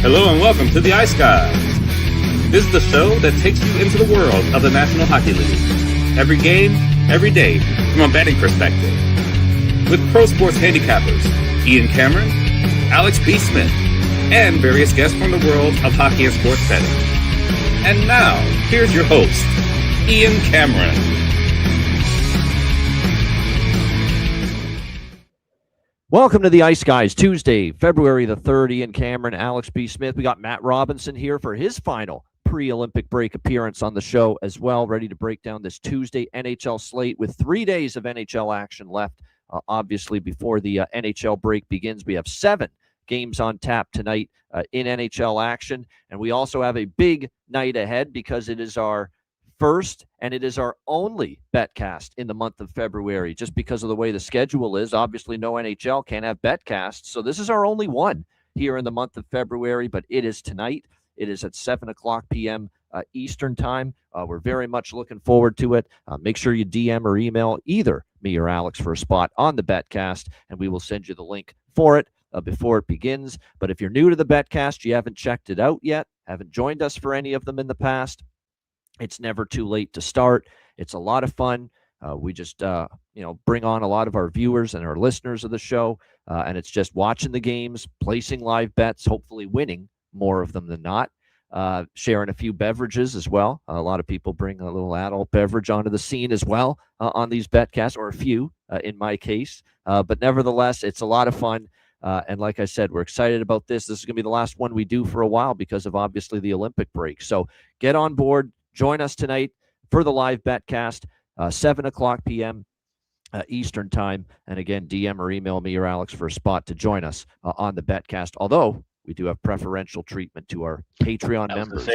Hello and welcome to the Ice Guys. This is the show that takes you into the world of the National Hockey League. Every game, every day, from a betting perspective. With pro sports handicappers, Ian Cameron, Alex B. Smith, and various guests from the world of hockey and sports betting. And now, here's your host, Ian Cameron. Welcome to the Ice Guys, Tuesday, February the 3rd. Ian Cameron, Alex B. Smith. We got Matt Robinson here for his final pre-Olympic break appearance on the show as well, ready to break down this Tuesday NHL slate with 3 days of NHL action left. Obviously, before the NHL break begins, we have 7 games on tap tonight in NHL action, and we also have a big night ahead because it is our first and it is our only betcast in the month of February, just because of the way the schedule is. Obviously, no NHL can't have betcasts, so this is our only one here in the month of February, but it is tonight. It is at 7 o'clock p.m. Eastern time. We're very much looking forward to it. Make sure you DM or email either me or Alex for a spot on the betcast, and we will send you the link for it before it begins. But if you're new to the betcast, you haven't checked it out yet, haven't joined us for any of them in the past, it's never too late to start. It's a lot of fun. We just, bring on a lot of our viewers and our listeners of the show, and it's just watching the games, placing live bets, hopefully winning more of them than not, sharing a few beverages as well. A lot of people bring a little adult beverage onto the scene as well on these betcasts, or a few in my case. But nevertheless, it's a lot of fun. And like I said, we're excited about this. This is going to be the last one we do for a while because of obviously the Olympic break. So get on board. Join us tonight for the live betcast, 7 o'clock p.m. Eastern time. And again, DM or email me or Alex for a spot to join us on the betcast. Although we do have preferential treatment to our Patreon members.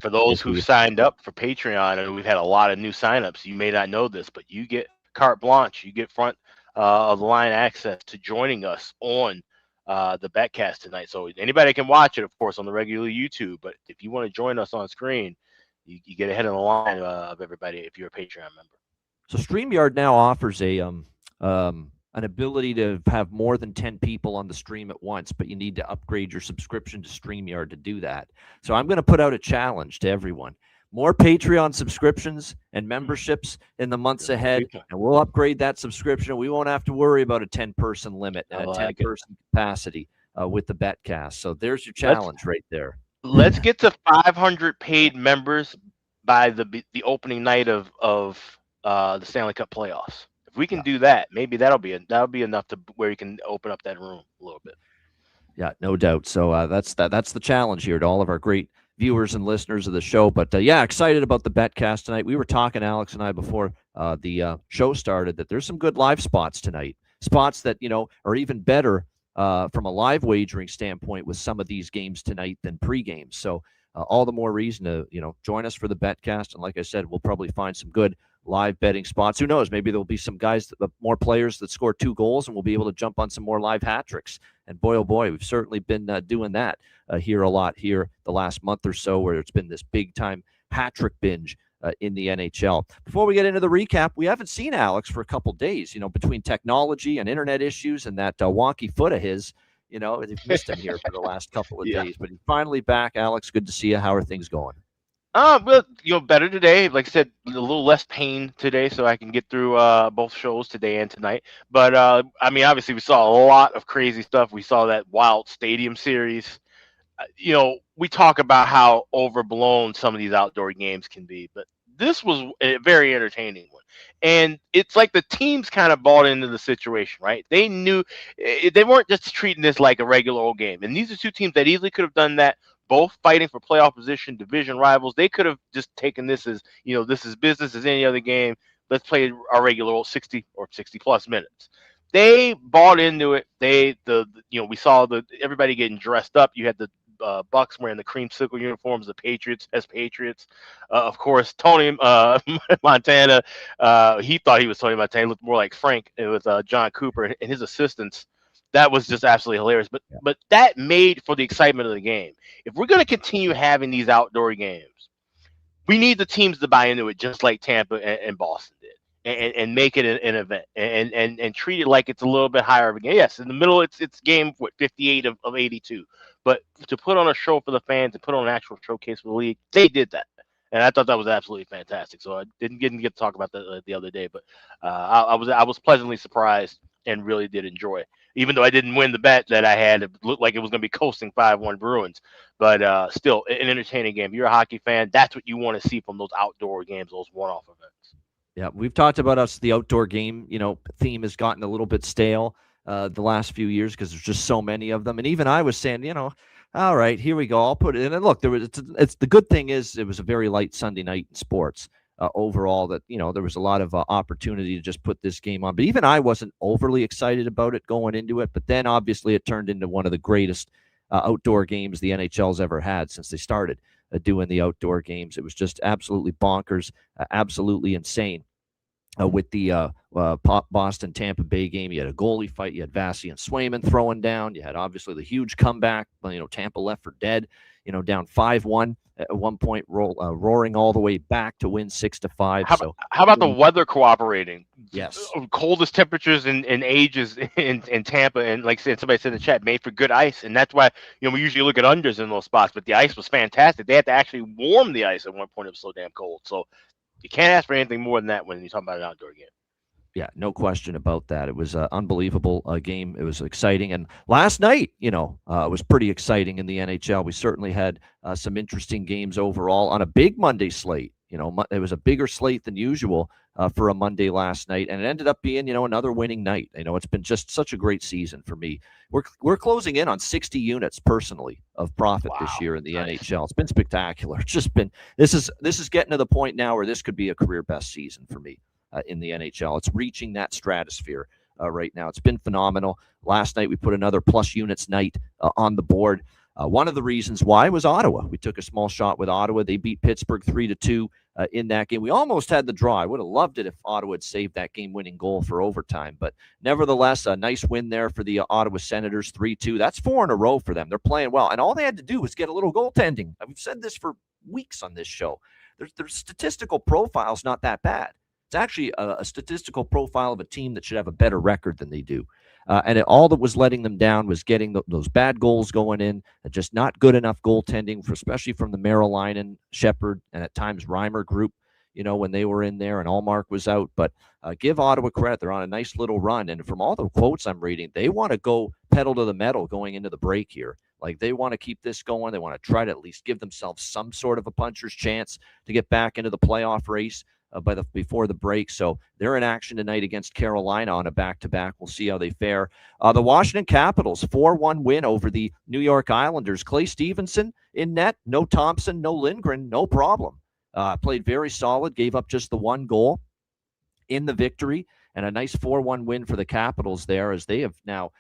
For those who signed up for Patreon, and we've had a lot of new signups, you may not know this, but you get carte blanche. You get front of the line access to joining us on the betcast tonight. So anybody can watch it, of course, on the regular YouTube. But if you want to join us on screen, you get ahead of the line of everybody if you're a Patreon member. So StreamYard now offers an ability to have more than 10 people on the stream at once, but you need to upgrade your subscription to StreamYard to do that. So I'm going to put out a challenge to everyone. More Patreon subscriptions and memberships in the months ahead, and we'll upgrade that subscription. We won't have to worry about a 10-person limit and a 10-person capacity with the betcast. So there's your challenge right there. Let's get to 500 paid members by the opening night of the Stanley Cup playoffs. If we can do that, maybe that'll be enough to where you can open up that room a little bit. Yeah, no doubt. So that's the challenge here to all of our great viewers and listeners of the show. But excited about the betcast tonight. We were talking, Alex and I, before the show started, that there's some good live spots tonight. Spots that are even better from a live wagering standpoint with some of these games tonight than pre-games. So all the more reason to join us for the betcast. And like I said, we'll probably find some good live betting spots. Who knows? Maybe there'll be some guys, more players that score 2 goals, and we'll be able to jump on some more live hat tricks. And boy, oh boy, we've certainly been doing that here a lot here the last month or so, where it's been this big time hat trick binge in the NHL. Before we get into the recap, we haven't seen Alex for a couple days, between technology and internet issues and that wonky foot of his, we've missed him here for the last couple of days, but he's finally back. Alex, good to see you. How are things going? Well, better today. Like I said, a little less pain today, so I can get through both shows today and tonight. But obviously, we saw a lot of crazy stuff. We saw that Wild Stadium series. We talk about how overblown some of these outdoor games can be, but this was a very entertaining one. And it's like the teams kind of bought into the situation, right? They knew they weren't just treating this like a regular old game. And these are 2 teams that easily could have done that, both fighting for playoff position, division rivals. They could have just taken this as, this is business as any other game. Let's play our regular old 60 or 60 plus minutes. They bought into it. We saw everybody getting dressed up. You had the Bucks wearing the creamsicle uniforms, the Patriots as Patriots. Of course, Tony Montana, he thought he was Tony Montana. He looked more like Frank with John Cooper and his assistants. That was just absolutely hilarious. But that made for the excitement of the game. If we're going to continue having these outdoor games, we need the teams to buy into it just like Tampa and Boston did. And make it an event and treat it like it's a little bit higher of a game. Yes, in the middle, it's game 58 of 82. but to put on a show for the fans and put on an actual showcase for the league, they did that. And I thought that was absolutely fantastic. So I didn't get to talk about that the other day, but I was pleasantly surprised and really did enjoy it. Even though I didn't win the bet that I had, it looked like it was going to be coasting 5-1 Bruins. But still, an entertaining game. If you're a hockey fan, that's what you want to see from those outdoor games, those one-off events. Yeah, we've talked about the outdoor game, theme has gotten a little bit stale the last few years because there's just so many of them. And even I was saying, all right, here we go. I'll put it in. And look, it's the good thing is it was a very light Sunday night in sports overall that, there was a lot of opportunity to just put this game on. But even I wasn't overly excited about it going into it. But then obviously it turned into one of the greatest outdoor games the NHL's ever had since they started doing the outdoor games. It was just absolutely bonkers, absolutely insane. With the Boston Tampa Bay game, you had a goalie fight. You had Vasi and Swayman throwing down. You had obviously the huge comeback. Tampa left for dead. Down 5-1 at one point, roaring all the way back to win 6-5. How about the weather cooperating? Yes, coldest temperatures and ages in Tampa, and like somebody said in the chat, made for good ice, and that's why we usually look at unders in those spots. But the ice was fantastic. They had to actually warm the ice at one point. It was so damn cold. So you can't ask for anything more than that when you're talking about an outdoor game. Yeah, no question about that. It was an unbelievable game. It was exciting. And last night, it was pretty exciting in the NHL. We certainly had some interesting games overall on a big Monday slate. It was a bigger slate than usual for a Monday last night. And it ended up being, another winning night. It's been just such a great season for me. We're closing in on 60 units personally of profit this year in the NHL. It's been spectacular. It's just been, this is getting to the point now where this could be a career best season for me. In the NHL. It's reaching that stratosphere right now. It's been phenomenal. Last night, we put another plus units night on the board. One of the reasons why was Ottawa. We took a small shot with Ottawa. They beat Pittsburgh 3-2 in that game. We almost had the draw. I would have loved it if Ottawa had saved that game-winning goal for overtime. But nevertheless, a nice win there for the Ottawa Senators, 3-2. That's 4 in a row for them. They're playing well. And all they had to do was get a little goaltending. We've said this for weeks on this show. Their statistical profile's not that bad. It's actually a statistical profile of a team that should have a better record than they do. And all that was letting them down was getting those bad goals going in, just not good enough goaltending, especially from the Merrillainen, Shepard, and at times Reimer group, when they were in there and Allmark was out. But give Ottawa credit. They're on a nice little run. And from all the quotes I'm reading, they want to go pedal to the metal going into the break here. Like they want to keep this going. They want to try to at least give themselves some sort of a puncher's chance to get back into the playoff race. Before the break. So they're in action tonight against Carolina on a back-to-back. We'll see how they fare. The Washington Capitals, 4-1 win over the New York Islanders. Clay Stevenson in net, no Thompson, no Lindgren, no problem. Played very solid, gave up just the one goal in the victory, and a nice 4-1 win for the Capitals there as they have now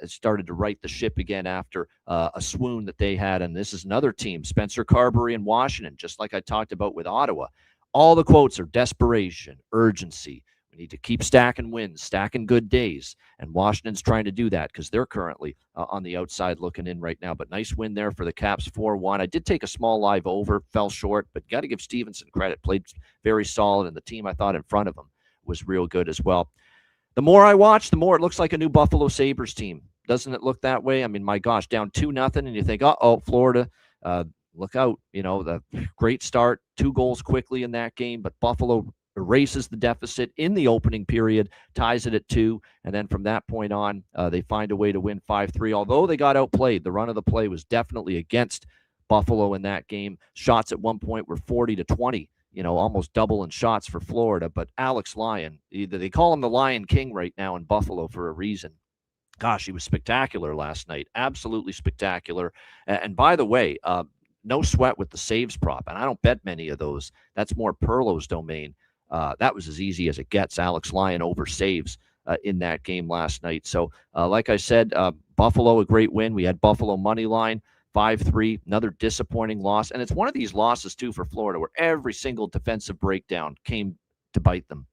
started to right the ship again after a swoon that they had. And this is another team, Spencer Carberry in Washington, just like I talked about with Ottawa. All the quotes are desperation, urgency. We need to keep stacking wins, stacking good days. And Washington's trying to do that because they're currently on the outside looking in right now. But nice win there for the Caps, 4-1. I did take a small live over, fell short, but got to give Stevenson credit. Played very solid, and the team I thought in front of him was real good as well. The more I watch, the more it looks like a new Buffalo Sabres team. Doesn't it look that way? I mean, my gosh, down 2-0, and you think, Florida, look out, the great start, 2 goals quickly in that game, but Buffalo erases the deficit in the opening period, ties it at 2, and then from that point on, they find a way to win 5-3. Although they got outplayed, the run of the play was definitely against Buffalo in that game. Shots at one point were 40-20, almost double in shots for Florida, but Alex Lyon, they call him the Lion King right now in Buffalo for a reason. Gosh, he was spectacular last night, absolutely spectacular. And by the way, no sweat with the saves prop, and I don't bet many of those. That's more Perlo's domain. That was as easy as it gets. Alex Lyon over saves in that game last night. So, like I said, Buffalo, a great win. We had Buffalo money line, 5-3, another disappointing loss. And it's one of these losses, too, for Florida, where every single defensive breakdown came to bite them.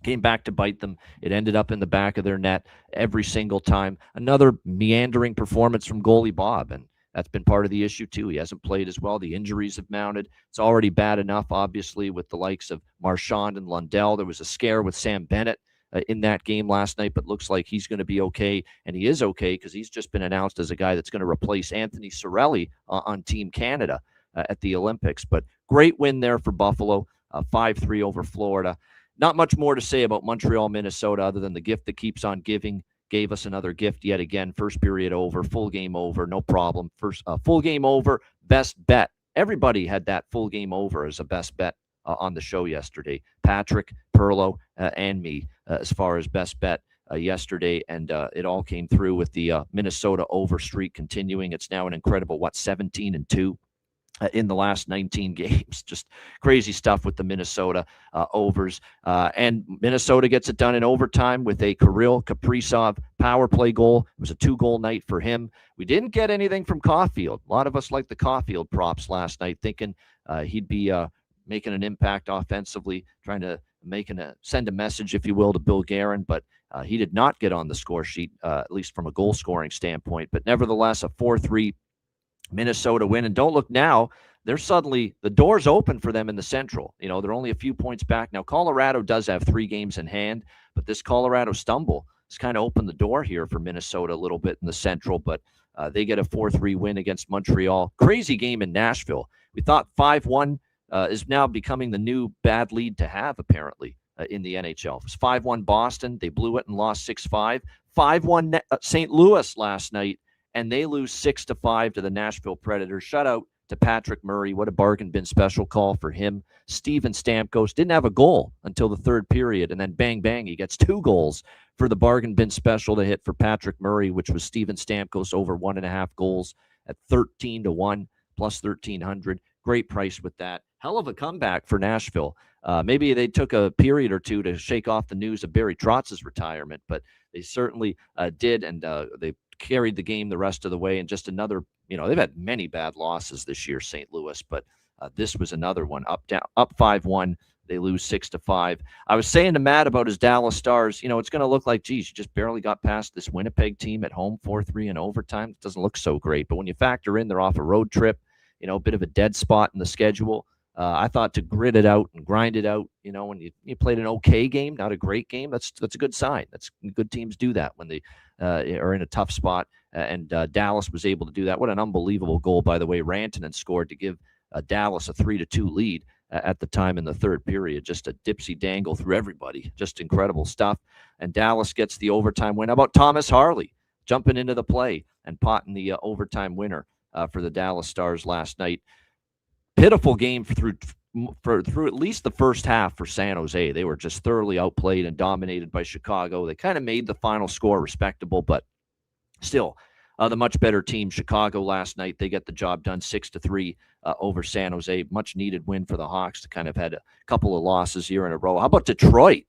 Came back to bite them. It ended up in the back of their net every single time. Another meandering performance from goalie Bob, and that's been part of the issue, too. He hasn't played as well. The injuries have mounted. It's already bad enough, obviously, with the likes of Marchand and Lundell. There was a scare with Sam Bennett in that game last night, but looks like he's going to be okay, and he is okay because he's just been announced as a guy that's going to replace Anthony Cirelli on Team Canada at the Olympics. But great win there for Buffalo, 5-3 over Florida. Not much more to say about Montreal, Minnesota, other than the gift that keeps on giving. Gave us another gift yet again. First period over, full game over, no problem. First full game over, best bet. Everybody had that full game over as a best bet on the show yesterday. Patrick, Perlo, and me as far as best bet yesterday, and it all came through with the Minnesota over streak continuing. It's now an incredible 17-2 in the last 19 games. Just crazy stuff with the Minnesota overs. And Minnesota gets it done in overtime with a Kirill Kaprizov power play goal. It was a 2-goal night for him. We didn't get anything from Caulfield. A lot of us liked the Caulfield props last night, thinking he'd be making an impact offensively, trying to send a message, if you will, to Bill Guerin, but he did not get on the score sheet, at least from a goal-scoring standpoint. But nevertheless, a 4-3 Minnesota win. And don't look now, they're suddenly, the door's open for them in the Central. You know, they're only a few points back. Now, Colorado does have 3 games in hand, but this Colorado stumble has kind of opened the door here for Minnesota a little bit in the Central, but they get a 4-3 win against Montreal. Crazy game in Nashville. We thought 5-1 is now becoming the new bad lead to have, apparently, in the NHL. It was 5-1 Boston. They blew it and lost 6-5. 5-1 St. Louis last night, and they lose 6-5 to the Nashville Predators. Shutout to Patrick Murray. What a bargain bin special call for him. Steven Stamkos didn't have a goal until the third period, and then bang, bang, he gets 2 goals for the bargain bin special to hit for Patrick Murray, which was Steven Stamkos over 1.5 goals at 13-1 plus 1,300. Great price with that. Hell of a comeback for Nashville. Maybe they took a period or two to shake off the news of Barry Trotz's retirement, but they certainly did, and they carried the game the rest of the way. And just another, they've had many bad losses this year, St. Louis, but this was another one. Up 5-1. They lose 6-5. I was saying to Matt about his Dallas Stars, it's going to look like, geez, you just barely got past this Winnipeg team at home, 4-3 in overtime. It doesn't look so great. But when you factor in they're off a road trip, a bit of a dead spot in the schedule. I thought to grit it out and grind it out, when you played an okay game, not a great game, that's a good sign. That's good teams do that when they are in a tough spot. And Dallas was able to do that. What an unbelievable goal, by the way. Rantanen scored to give Dallas a 3-2 lead at the time in the third period. Just a dipsy dangle through everybody. Just incredible stuff. And Dallas gets the overtime win. How about Thomas Harley jumping into the play and potting the overtime winner for the Dallas Stars last night? Pitiful game through at least the first half for San Jose. They were just thoroughly outplayed and dominated by Chicago. They kind of made the final score respectable, but still the much better team. Chicago last night, they get the job done 6-3 over San Jose. Much needed win for the Hawks to kind of had a couple of losses here in a row. How about Detroit?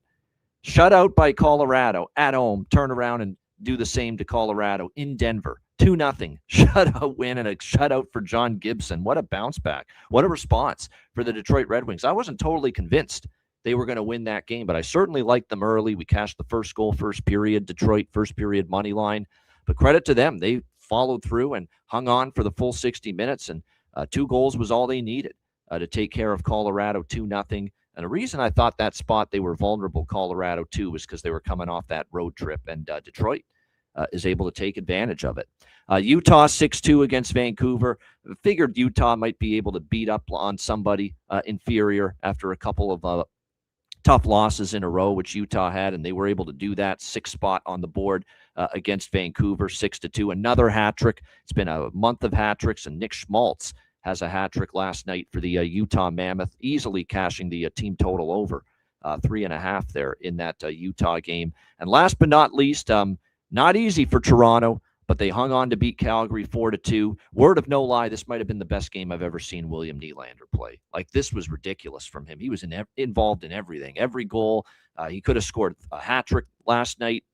Shut out by Colorado at home. Turn around and do the same to Colorado in Denver. 2-0 shutout win and a shutout for John Gibson. What a bounce back. What a response for the Detroit Red Wings. I wasn't totally convinced they were going to win that game, but I certainly liked them early. We cashed the first goal, first period, Detroit first period money line. But credit to them. They followed through and hung on for the full 60 minutes, and 2 goals was all they needed to take care of Colorado 2-0. And the reason I thought that spot they were vulnerable, Colorado, too, was because they were coming off that road trip, and Detroit is able to take advantage of it. Utah 6-2 against Vancouver. Figured Utah might be able to beat up on somebody inferior after a couple of tough losses in a row, which Utah had, and they were able to do that. 6th spot on the board against Vancouver, 6-2. Another hat trick. It's been a month of hat tricks, and Nick Schmaltz has a hat trick last night for the Utah Mammoth, easily cashing the team total over 3.5 there in that Utah game. And last but not least, not easy for Toronto, but they hung on to beat Calgary 4-2. Word of no lie, this might have been the best game I've ever seen William Nylander play. Like, this was ridiculous from him. He was involved in everything, every goal. He could have scored a hat trick last night.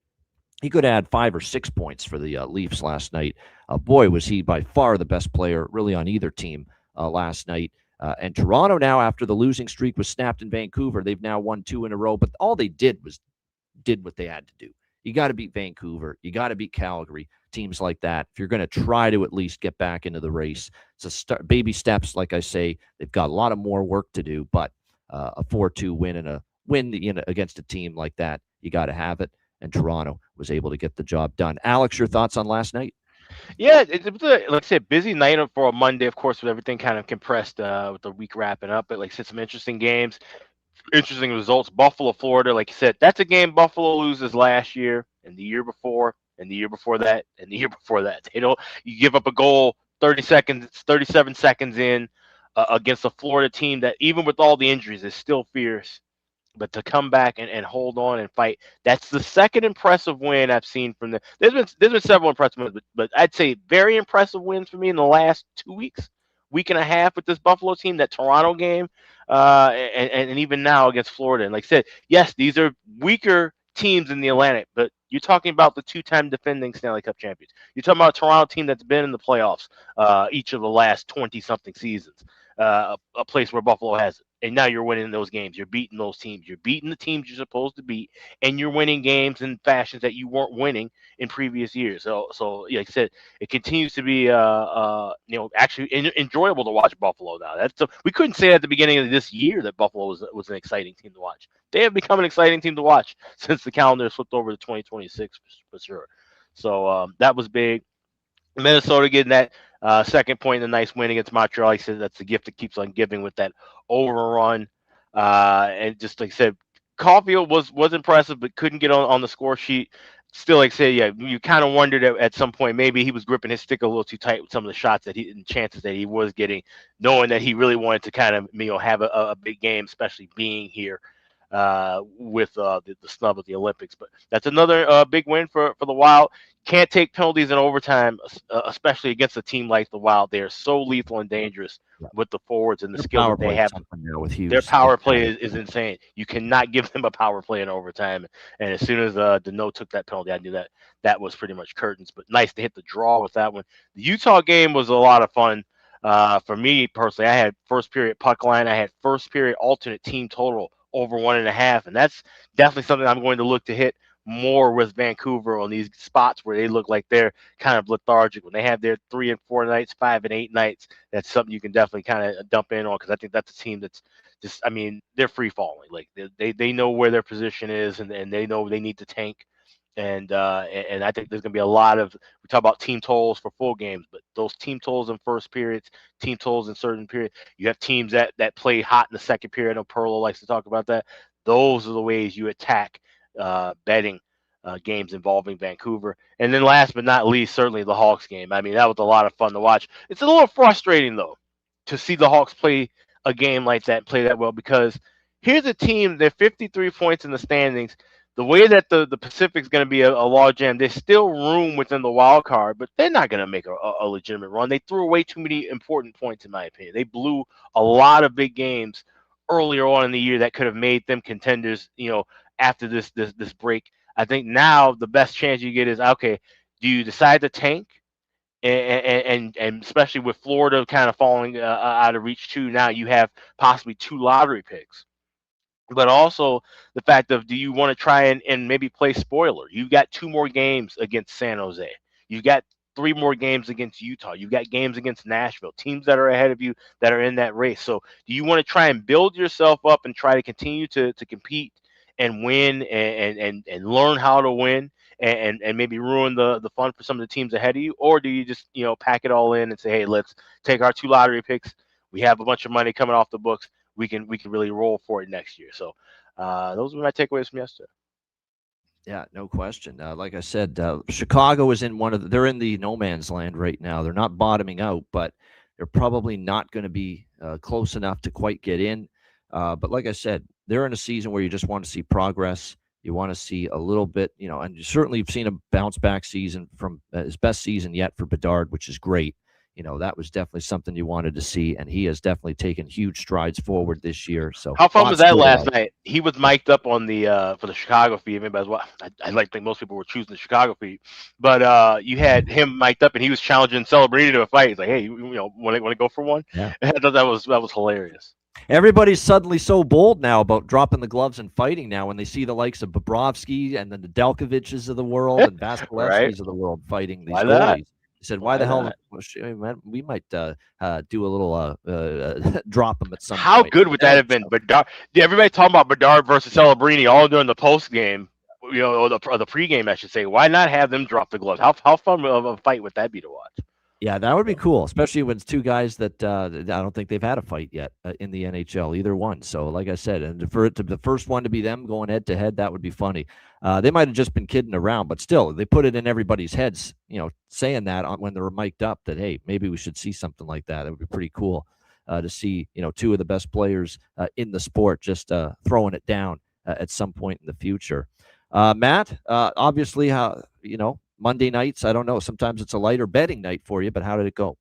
He could add 5 or 6 points for the Leafs last night. Boy, was he by far the best player really on either team last night. And Toronto now, after the losing streak was snapped in Vancouver, they've now won 2 in a row. But all they did what they had to do. You got to beat Vancouver. You got to beat Calgary, teams like that. If you're going to try to at least get back into the race, it's baby steps, like I say. They've got a lot of more work to do, but a 4-2 win and a win against a team like that, you got to have it. And Toronto was able to get the job done. Alex, your thoughts on last night? Yeah, it was like I said, busy night for a Monday, of course, with everything kind of compressed with the week wrapping up. But like I said, some interesting games, interesting results. Buffalo, Florida, like you said, that's a game Buffalo loses last year and the year before and the year before that and the year before that. You give up a goal 30 seconds, 37 seconds in against a Florida team that even with all the injuries is still fierce. But to come back and hold on and fight, that's the second impressive win I've seen from them. There's been several impressive wins, but I'd say very impressive wins for me in the last 2 weeks, week and a half with this Buffalo team. That Toronto game, and even now against Florida. And like I said, yes, these are weaker teams in the Atlantic, but you're talking about the two-time defending Stanley Cup champions. You're talking about a Toronto team that's been in the playoffs each of the last 20-something seasons. A place where Buffalo has it. And now you're winning those games. You're beating those teams. You're beating the teams you're supposed to beat, and you're winning games in fashions that you weren't winning in previous years. So like I said, it continues to be actually enjoyable to watch Buffalo now. We couldn't say at the beginning of this year that Buffalo was an exciting team to watch. They have become an exciting team to watch since the calendar flipped over to 2026 for sure. So that was big. Minnesota getting that second point in a nice win against Montreal. He said that's the gift that keeps on giving with that overrun. And just like I said, Caulfield was impressive, but couldn't get on the score sheet. Still, like I said, yeah, you kind of wondered at some point maybe he was gripping his stick a little too tight with some of the shots and chances that he was getting, knowing that he really wanted to kind of have a big game, especially being here with the snub of the Olympics. But that's another big win for the Wild. Can't take penalties in overtime, especially against a team like the Wild. They are so lethal and dangerous with the forwards and the skill that they have. Their power play is insane. You cannot give them a power play in overtime. And as soon as Deneau took that penalty, I knew that was pretty much curtains. But nice to hit the draw with that one. The Utah game was a lot of fun. For me personally, I had first period puck line. I had first period alternate team total over 1.5, and that's definitely something I'm going to look to hit more with Vancouver on these spots where they look like they're kind of lethargic. When they have their 3 and 4 nights, 5 and 8 nights, that's something you can definitely kind of dump in on, because I think that's a team that's just, they're free falling. Like they know where their position is, and they know they need to tank. And I think there's going to be a lot of, we talk about team totals for full games, but those team totals in first periods, team totals in certain periods, you have teams that play hot in the second period. I know Perlo likes to talk about that. Those are the ways you attack betting games involving Vancouver. And then last but not least, certainly the Hawks game. That was a lot of fun to watch. It's a little frustrating, though, to see the Hawks play a game like that, play that well, because here's a team, they're 53 points in the standings. The way that the Pacific's going to be a log jam, there's still room within the wild card, but they're not going to make a legitimate run. They threw away too many important points, in my opinion. They blew a lot of big games earlier on in the year that could have made them contenders, after this break. I think now the best chance you get is, okay, do you decide to tank? And especially with Florida kind of falling out of reach too, now you have possibly 2 lottery picks. But also the fact of, do you want to try and maybe play spoiler? You've got 2 more games against San Jose. You've got 3 more games against Utah. You've got games against Nashville, teams that are ahead of you that are in that race. So do you want to try and build yourself up and try to continue to compete and win and learn how to win and maybe ruin the fun for some of the teams ahead of you? Or do you just, pack it all in and say, hey, let's take our 2 lottery picks. We have a bunch of money coming off the books. We can really roll for it next year. So those were my takeaways from yesterday. Yeah, no question. Like I said, Chicago is they're in the no man's land right now. They're not bottoming out, but they're probably not going to be close enough to quite get in. But like I said, they're in a season where you just want to see progress. You want to see a little bit, and certainly you've seen a bounce back season from his best season yet for Bedard, which is great. That was definitely something you wanted to see, and he has definitely taken huge strides forward this year. So how fun was that last night? He was mic'd up on the for the Chicago feed. Maybe as well. I like to think most people were choosing the Chicago feed, but you had him mic'd up, and he was challenging Celebrini to a fight. He's like, "Hey, want to go for one?" Yeah. I thought that was hilarious. Everybody's suddenly so bold now about dropping the gloves and fighting now when they see the likes of Bobrovsky and then the Delkoviches of the world and Vasilevskis of the world fighting these goalies. He said, "Why the hell? We might do a little drop him at some How point." good would that have been? Bedard, everybody talking about Bedard versus Celebrini all during the post game, or the pregame, I should say. Why not have them drop the gloves? How fun of a fight would that be to watch? Yeah, that would be cool, especially when it's two guys that I don't think they've had a fight yet in the NHL, either one. So, like I said, and for it to the first one to be them going head to head, that would be funny. They might have just been kidding around, but still, they put it in everybody's heads, saying that when they were mic'd up that, hey, maybe we should see something like that. It would be pretty cool to see, two of the best players in the sport just throwing it down at some point in the future. Matt, obviously, how Monday nights, I don't know. Sometimes it's a lighter betting night for you, but how did it go?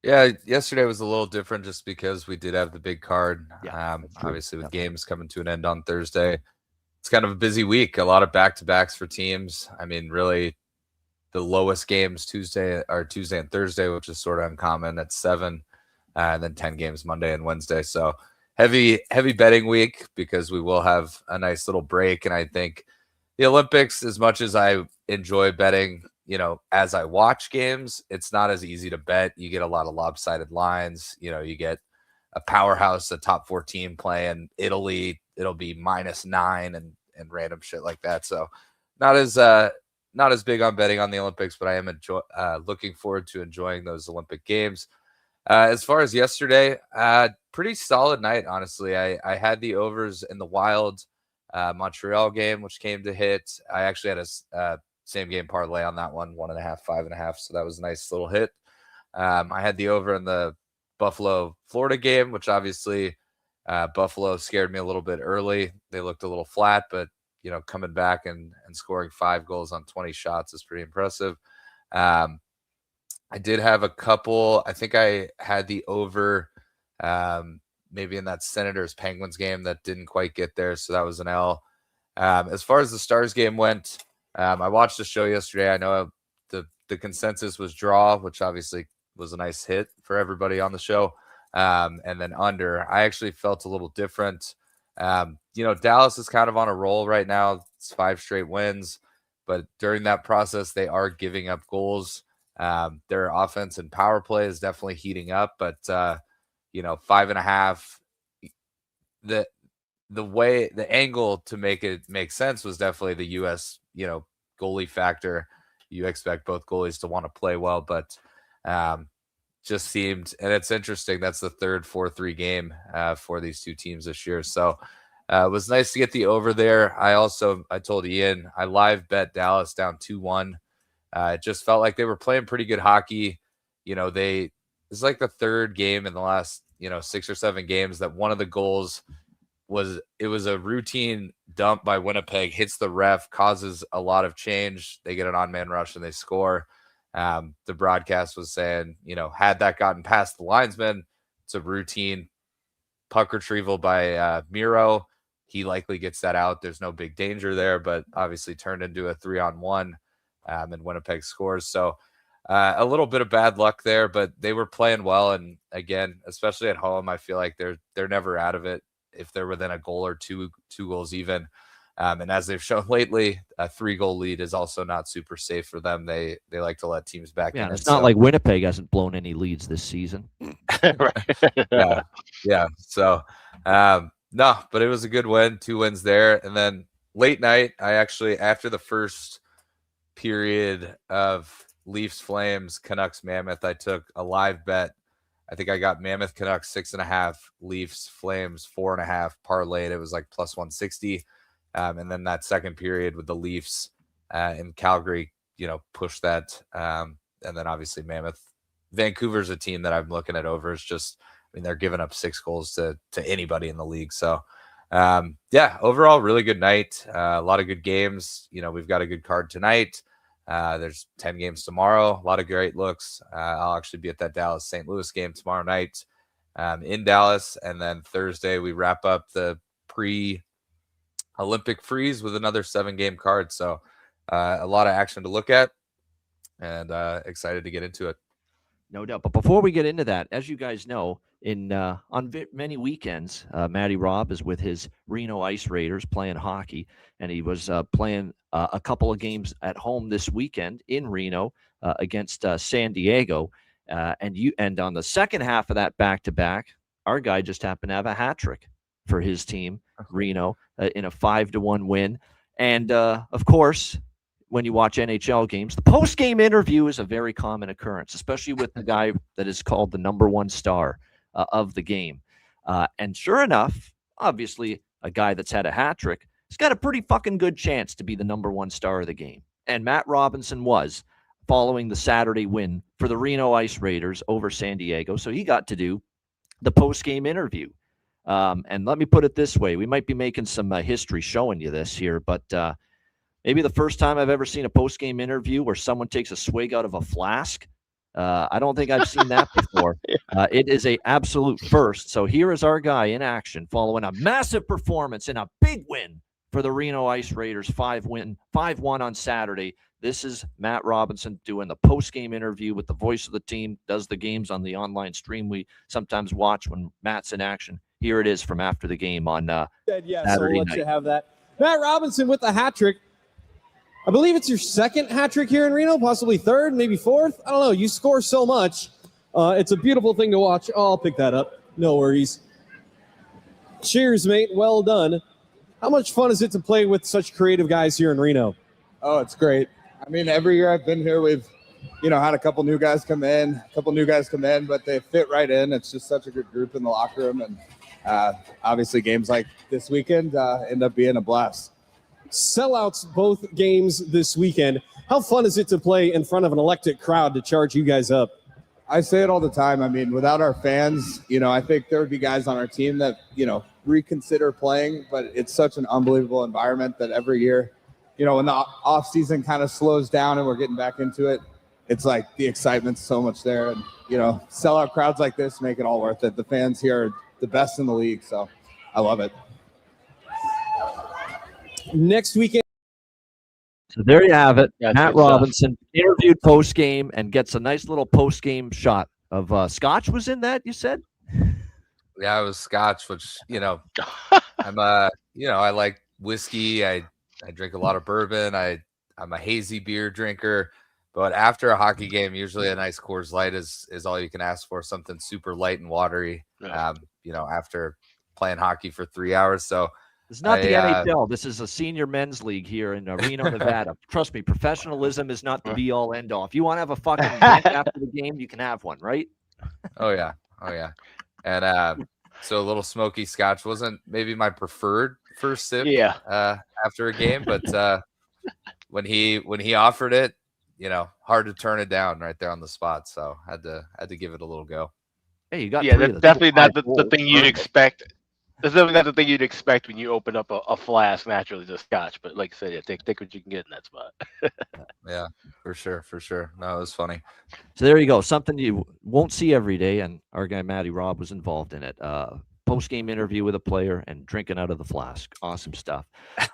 Yeah, yesterday was a little different just because we did have the big card. Yeah, obviously, with games coming to an end on Thursday, it's kind of a busy week. A lot of back-to-backs for teams. I mean, really, the lowest games Tuesday and Thursday, which is sort of uncommon at 7, and then 10 games Monday and Wednesday. So heavy betting week because we will have a nice little break, and I think the Olympics, as much as I enjoy betting, as I watch games, it's not as easy to bet. You get a lot of lopsided lines. You get a powerhouse, a top 4 team playing Italy. It'll be -9 and random shit like that. So not as big on betting on the Olympics, but I am looking forward to enjoying those Olympic Games. As far as yesterday, pretty solid night, honestly. I had the overs in the Wild Montreal game, which came to hit. I actually had a same game parlay on that one, 1.5, 5.5. So that was a nice little hit. I had the over in the Buffalo Florida game, which obviously Buffalo scared me a little bit early. They looked a little flat, but coming back and scoring 5 goals on 20 shots is pretty impressive. I did have a couple. I think I had the over maybe in that Senators Penguins game that didn't quite get there. So that was an L. As far as the Stars game went, I watched the show yesterday. I know the consensus was draw, which obviously was a nice hit for everybody on the show. And then under, I actually felt a little different. Dallas is kind of on a roll right now. It's 5 straight wins, but during that process, they are giving up goals. Their offense and power play is definitely heating up, but 5.5, the angle to make it make sense was definitely the U.S. Goalie factor. You expect both goalies to want to play well, but just seemed, and it's interesting. That's the third 4-3 game for these two teams this year. So it was nice to get the over there. I told Ian, I live bet Dallas down 2-1. It just felt like they were playing pretty good hockey. It's like the third game in the last 6 or 7 games that one of the goals was a routine dump by Winnipeg, hits the ref, causes a lot of change. They get an on-man rush and they score. The broadcast was saying, had that gotten past the linesman, it's a routine puck retrieval by Miro. He likely gets that out. There's no big danger there, but obviously turned into a 3-on-1, and Winnipeg scores. So a little bit of bad luck there, but they were playing well. And again, especially at home, I feel like they're never out of it if they're within a goal or two goals even. And as they've shown lately, a 3-goal lead is also not super safe for them. They like to let teams back in. It's not like Winnipeg hasn't blown any leads this season. Yeah. So, no, but it was a good win, 2 wins there. And then late night, I actually, after the first period of Leafs, Flames, Canucks, Mammoth, I took a live bet. I think I got Mammoth, Canucks 6.5, Leafs, Flames 4.5, parlayed. It was like plus 160. And then that second period with the Leafs in Calgary, pushed that. And then obviously Mammoth. Vancouver's a team that I'm looking at over. It's just, they're giving up 6 goals to anybody in the league. So, overall, really good night. A lot of good games. We've got a good card tonight. There's 10 games tomorrow. A lot of great looks. I'll actually be at that Dallas-St. Louis game tomorrow night in Dallas. And then Thursday, we wrap up the pre-Olympic freeze with another 7-game card. So a lot of action to look at and excited to get into it. No doubt. But before we get into that, as you guys know, on many weekends, Matty Robb is with his Reno Ice Raiders playing hockey, and he was playing a couple of games at home this weekend in Reno against San Diego, and on the second half of that back-to-back, our guy just happened to have a hat trick for his team, Reno, in a 5-1 win, and of course, when you watch NHL games, the post-game interview is a very common occurrence, especially with the guy that is called the number one star of the game. And sure enough, obviously, a guy that's had a hat trick has got a pretty fucking good chance to be the number one star of the game. And Matt Robinson was, following the Saturday win for the Reno Ice Raiders over San Diego. So he got to do the post-game interview. And let me put it this way. We might be making some history showing you this here, but maybe the first time I've ever seen a post-game interview where someone takes a swig out of a flask. I don't think I've seen that before. It is a absolute first. So here is our guy in action following a massive performance and a big win for the Reno Ice Raiders, 5-1 on Saturday. This is Matt Robinson doing the post-game interview with the voice of the team, does the games on the online stream we sometimes watch when Matt's in action. Here it is from after the game on Saturday so we'll let night. you have that. Matt Robinson with the hat trick. I believe it's your second hat trick here in Reno, possibly third, maybe fourth. I don't know. You score so much. It's a beautiful thing to watch. Oh, I'll pick that up. No worries. Cheers, mate. Well done. How much fun is it to play with such creative guys here in Reno? Oh, it's great. I mean, every year I've been here, we've, had a couple new guys come in, but they fit right in. It's just such a good group in the locker room. And obviously games like this weekend end up being a blast. Sellouts both games this weekend. How fun is it to play in front of an electric crowd to charge you guys up? I say it all the time. I mean, without our fans, I think there would be guys on our team that, reconsider playing, but it's such an unbelievable environment that every year, when the off season kind of slows down and we're getting back into it, it's like the excitement's so much there. And, sellout crowds like this make it all worth it. The fans here are the best in the league. So I love it. Next weekend. So there you have it. That's Matt good stuff. Robinson interviewed post-game and gets a nice little post-game shot of Scotch was in that, you said? Yeah, it was Scotch, which, I'm I like whiskey. I drink a lot of bourbon. I'm a hazy beer drinker. But after a hockey game, usually a nice Coors Light is all you can ask for, something super light and watery, after playing hockey for 3 hours. So it's not the NHL. This is a senior men's league here in Reno, Nevada. Trust me, professionalism is not the be-all, end-all. If you want to have a fucking drink after the game, you can have one, right? Oh, yeah. And so a little smoky Scotch wasn't maybe my preferred first sip after a game, but when he offered it, hard to turn it down right there on the spot. So had to give it a little go. Hey, you got that's definitely not the thing you'd expect. That's definitely not the thing you'd expect when you open up a flask naturally, just Scotch. But like I said, take what you can get in that spot. Yeah, for sure. No, it was funny. So there you go. Something you won't see every day, and our guy Matty Robb was involved in it. Post-game interview with a player and drinking out of the flask. Awesome stuff.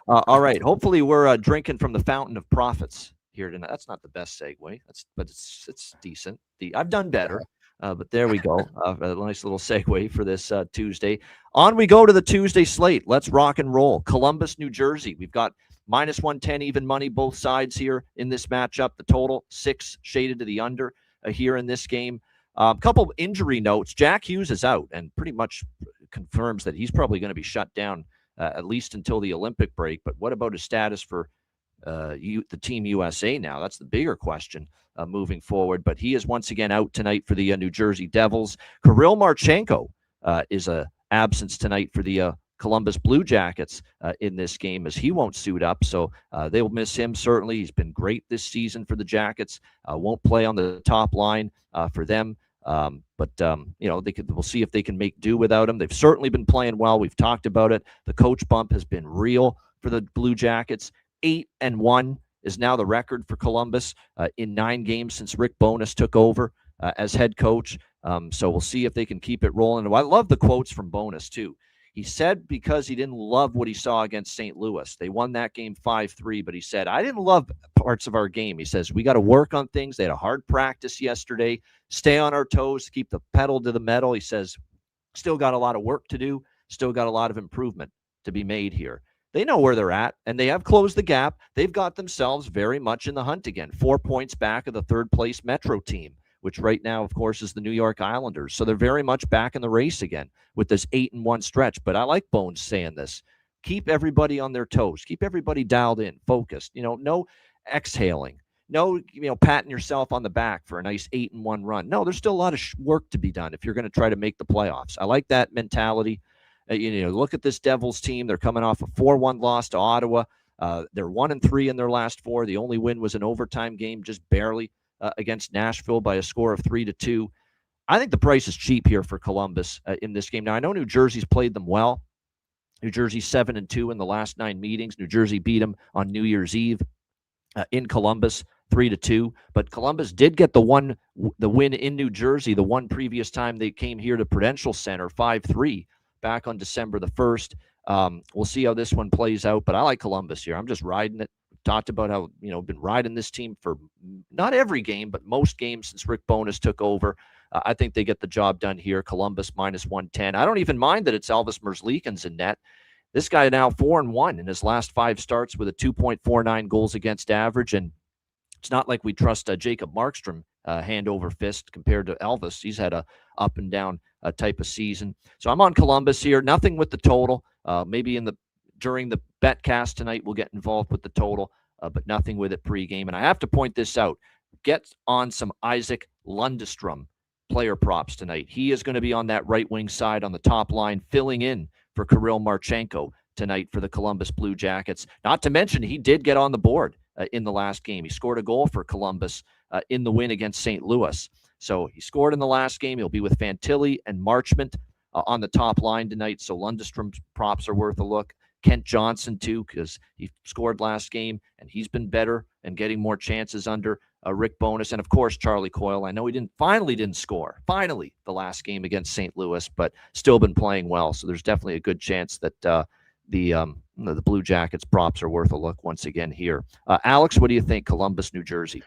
All right. Hopefully we're drinking from the fountain of profits here tonight. That's not the best segue, but it's decent. I've done better. But there we go. A nice little segue for this Tuesday. On we go to the Tuesday slate. Let's rock and roll. Columbus, New Jersey. We've got minus 110 even money both sides here in this matchup. The total 6 shaded to the under here in this game. A couple injury notes. Jack Hughes is out and pretty much confirms that he's probably going to be shut down at least until the Olympic break. But what about his status for the Team USA now? That's the bigger question moving forward. But he is once again out tonight for the New Jersey Devils. Kirill Marchenko is a absence tonight for the Columbus Blue Jackets in this game, as he won't suit up. So they will miss him, certainly. He's been great this season for the Jackets. Won't play on the top line for them. But we'll see if they can make do without him. They've certainly been playing well. We've talked about it. The coach bump has been real for the Blue Jackets. 8-1 is now the record for Columbus in 9 games since Rick Bowness took over as head coach. So we'll see if they can keep it rolling. I love the quotes from Bowness, too. He said because he didn't love what he saw against St. Louis. They won that game 5-3, but he said, I didn't love parts of our game. He says, we got to work on things. They had a hard practice yesterday. Stay on our toes, keep the pedal to the metal. He says, Still got a lot of work to do, still got a lot of improvement to be made here. They know where they're at, and they have closed the gap. They've got themselves very much in the hunt again, 4 points back of the third-place Metro team, which right now, of course, is the New York Islanders. So they're very much back in the race again with this 8-1 stretch. But I like Bones saying this. Keep everybody on their toes. Keep everybody dialed in, focused. No exhaling. No, patting yourself on the back for a nice 8-1 run. No, there's still a lot of work to be done if you're going to try to make the playoffs. I like that mentality. Look at this Devils team. They're coming off a 4-1 loss to Ottawa. They're 1-3 in their last 4. The only win was an overtime game, just barely, against Nashville by a score of 3-2. I think the price is cheap here for Columbus in this game. Now, I know New Jersey's played them well. New Jersey's 7-2 in the last 9 meetings. New Jersey beat them on New Year's Eve in Columbus, 3-2. But Columbus did get the win in New Jersey the one previous time they came here to Prudential Center, 5-3. Back on December the 1st. We'll see how this one plays out, but I like Columbus here. I'm just riding it. Talked about how, been riding this team for not every game, but most games since Rick Bowness took over. I think they get the job done here. Columbus -110. I don't even mind that it's Elvis Merzlikins in net. This guy now 4-1 in his last 5 starts with a 2.49 goals against average, and it's not like we trust Jacob Markstrom hand over fist compared to Elvis. He's had a up and down type of season. So I'm on Columbus here. Nothing with the total. Maybe during the betcast tonight we'll get involved with the total, but nothing with it pregame. And I have to point this out. Get on some Isaac Lundestrom player props tonight. He is going to be on that right wing side on the top line, filling in for Kirill Marchenko tonight for the Columbus Blue Jackets. Not to mention he did get on the board in the last game. He scored a goal for Columbus in the win against St. Louis. So he scored in the last game. He'll be with Fantilli and Marchment on the top line tonight. So Lundestrom's props are worth a look. Kent Johnson, too, because he scored last game, and he's been better and getting more chances under Rick Bowness. And, of course, Charlie Coyle. I know he finally didn't score, the last game against St. Louis, but still been playing well. So there's definitely a good chance that the Blue Jackets props are worth a look once again here. Alex, what do you think? Columbus, New Jersey.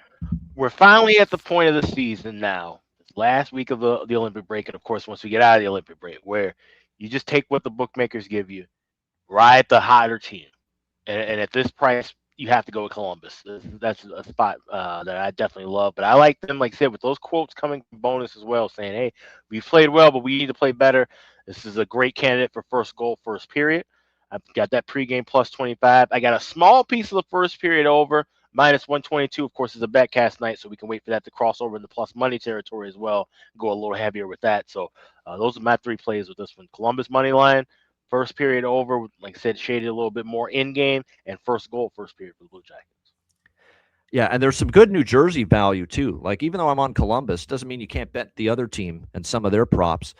We're finally at the point of the season now. It's last week of the Olympic break, and of course, once we get out of the Olympic break, where you just take what the bookmakers give you, ride the hotter team, and at this price, you have to go with Columbus. That's a spot that I definitely love. But I like them, like I said, with those quotes coming from Bowness as well, saying, "Hey, we played well, but we need to play better." This is a great candidate for first goal, first period. I've got that pregame plus 25. I got a small piece of the first period over, -122. Of course, it's a betcast night, so we can wait for that to cross over into plus money territory as well. Go a little heavier with that. So those are my 3 plays with this one. Columbus money line, first period over, like I said, shaded a little bit more in game, and first goal, first period for the Blue Jackets. Yeah, and there's some good New Jersey value, too. Like, even though I'm on Columbus, doesn't mean you can't bet the other team and some of their props.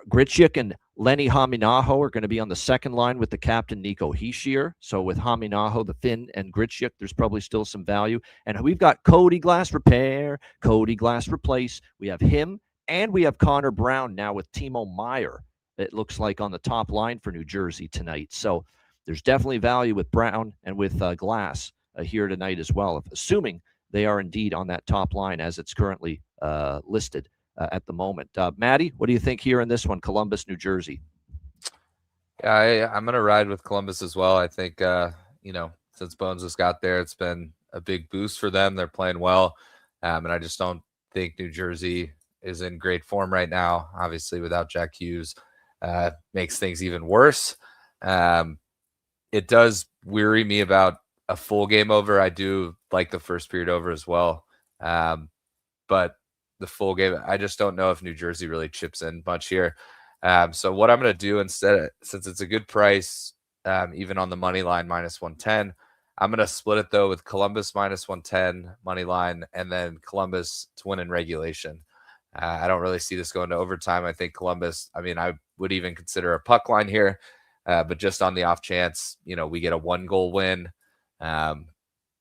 Gricic and Lenny Haminaho are going to be on the second line with the captain, Nico Hischier. So with Haminaho, the Finn, and Gricic, there's probably still some value. And we've got Cody Glass Repair, Cody Glass Replace. We have him, and we have Connor Brown now with Timo Meier, it looks like, on the top line for New Jersey tonight. So there's definitely value with Brown and with Glass here tonight as well, assuming they are indeed on that top line as it's currently listed at the moment. Maddie, what do you think here in this one, Columbus, New Jersey? Yeah, I'm going to ride with Columbus as well. I think, since Bones just got there, it's been a big boost for them. They're playing well. And I just don't think New Jersey is in great form right now. Obviously, without Jack Hughes, makes things even worse. It does weary me about a full game over. I do like the first period over as well. But the full game, I just don't know if New Jersey really chips in much here. So what I'm going to do instead, since it's a good price, even on the money line, -110, I'm going to split it though with Columbus -110 money line, and then Columbus to win in regulation. I don't really see this going to overtime. I think Columbus, I would even consider a puck line here, but just on the off chance, we get a 1-goal win.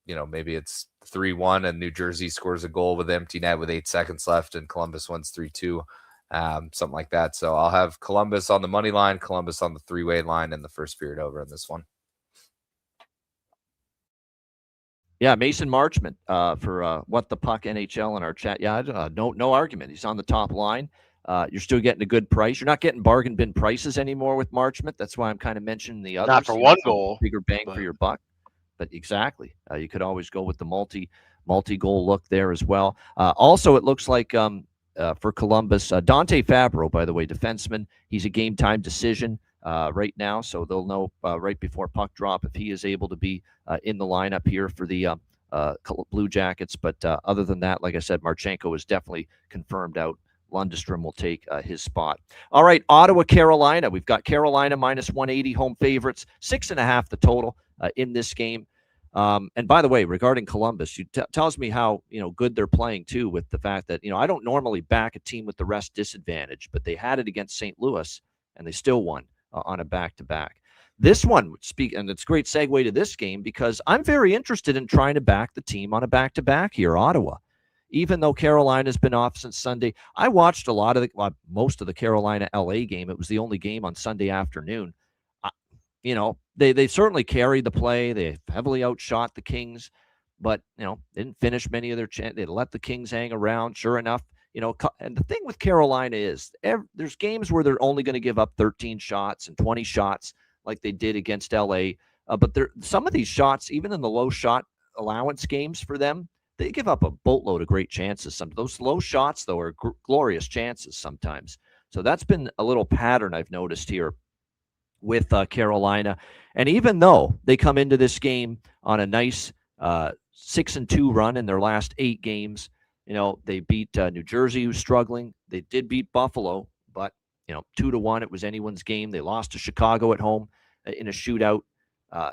Maybe it's 3-1 and New Jersey scores a goal with empty net with 8 seconds left and Columbus wins 3-2, something like that. So I'll have Columbus on the money line, Columbus on the 3-way line, and the first period over in this one. Yeah, Mason Marchment for What the Puck NHL in our chat. Yeah, no argument. He's on the top line. You're still getting a good price. You're not getting bargain bin prices anymore with Marchment. That's why I'm kind of mentioning the others. Not for one goal. Bigger bang for your buck. But exactly. You could always go with the multi-goal look there as well. Also, it looks like for Columbus, Dante Fabro, by the way, defenseman, he's a game-time decision right now, so they'll know right before puck drop if he is able to be in the lineup here for the Blue Jackets. But other than that, like I said, Marchenko is definitely confirmed out. Lundestrom will take his spot. All right, Ottawa, Carolina. We've got Carolina minus 180 home favorites, 6.5 the total in this game. And by the way, regarding Columbus, tells me how good they're playing too, with the fact that I don't normally back a team with the rest disadvantage, but they had it against St. Louis and they still won on a back-to-back. This one would speak, and it's a great segue to this game because I'm very interested in trying to back the team on a back-to-back here, Ottawa. Even though Carolina's been off since Sunday, I watched most of the Carolina-LA game. It was the only game on Sunday afternoon. They certainly carried the play. They heavily outshot the Kings, but didn't finish many of their chances. They let the Kings hang around. Sure enough, and the thing with Carolina is there's games where they're only going to give up 13 shots and 20 shots like they did against LA. But some of these shots, even in the low shot allowance games for them, they give up a boatload of great chances. Some of those low shots, though, are glorious chances sometimes. So that's been a little pattern I've noticed here with Carolina. And even though they come into this game on a nice 6-2 run in their last 8 games, they beat New Jersey, who's struggling. They did beat Buffalo, but 2-1, it was anyone's game. They lost to Chicago at home in a shootout.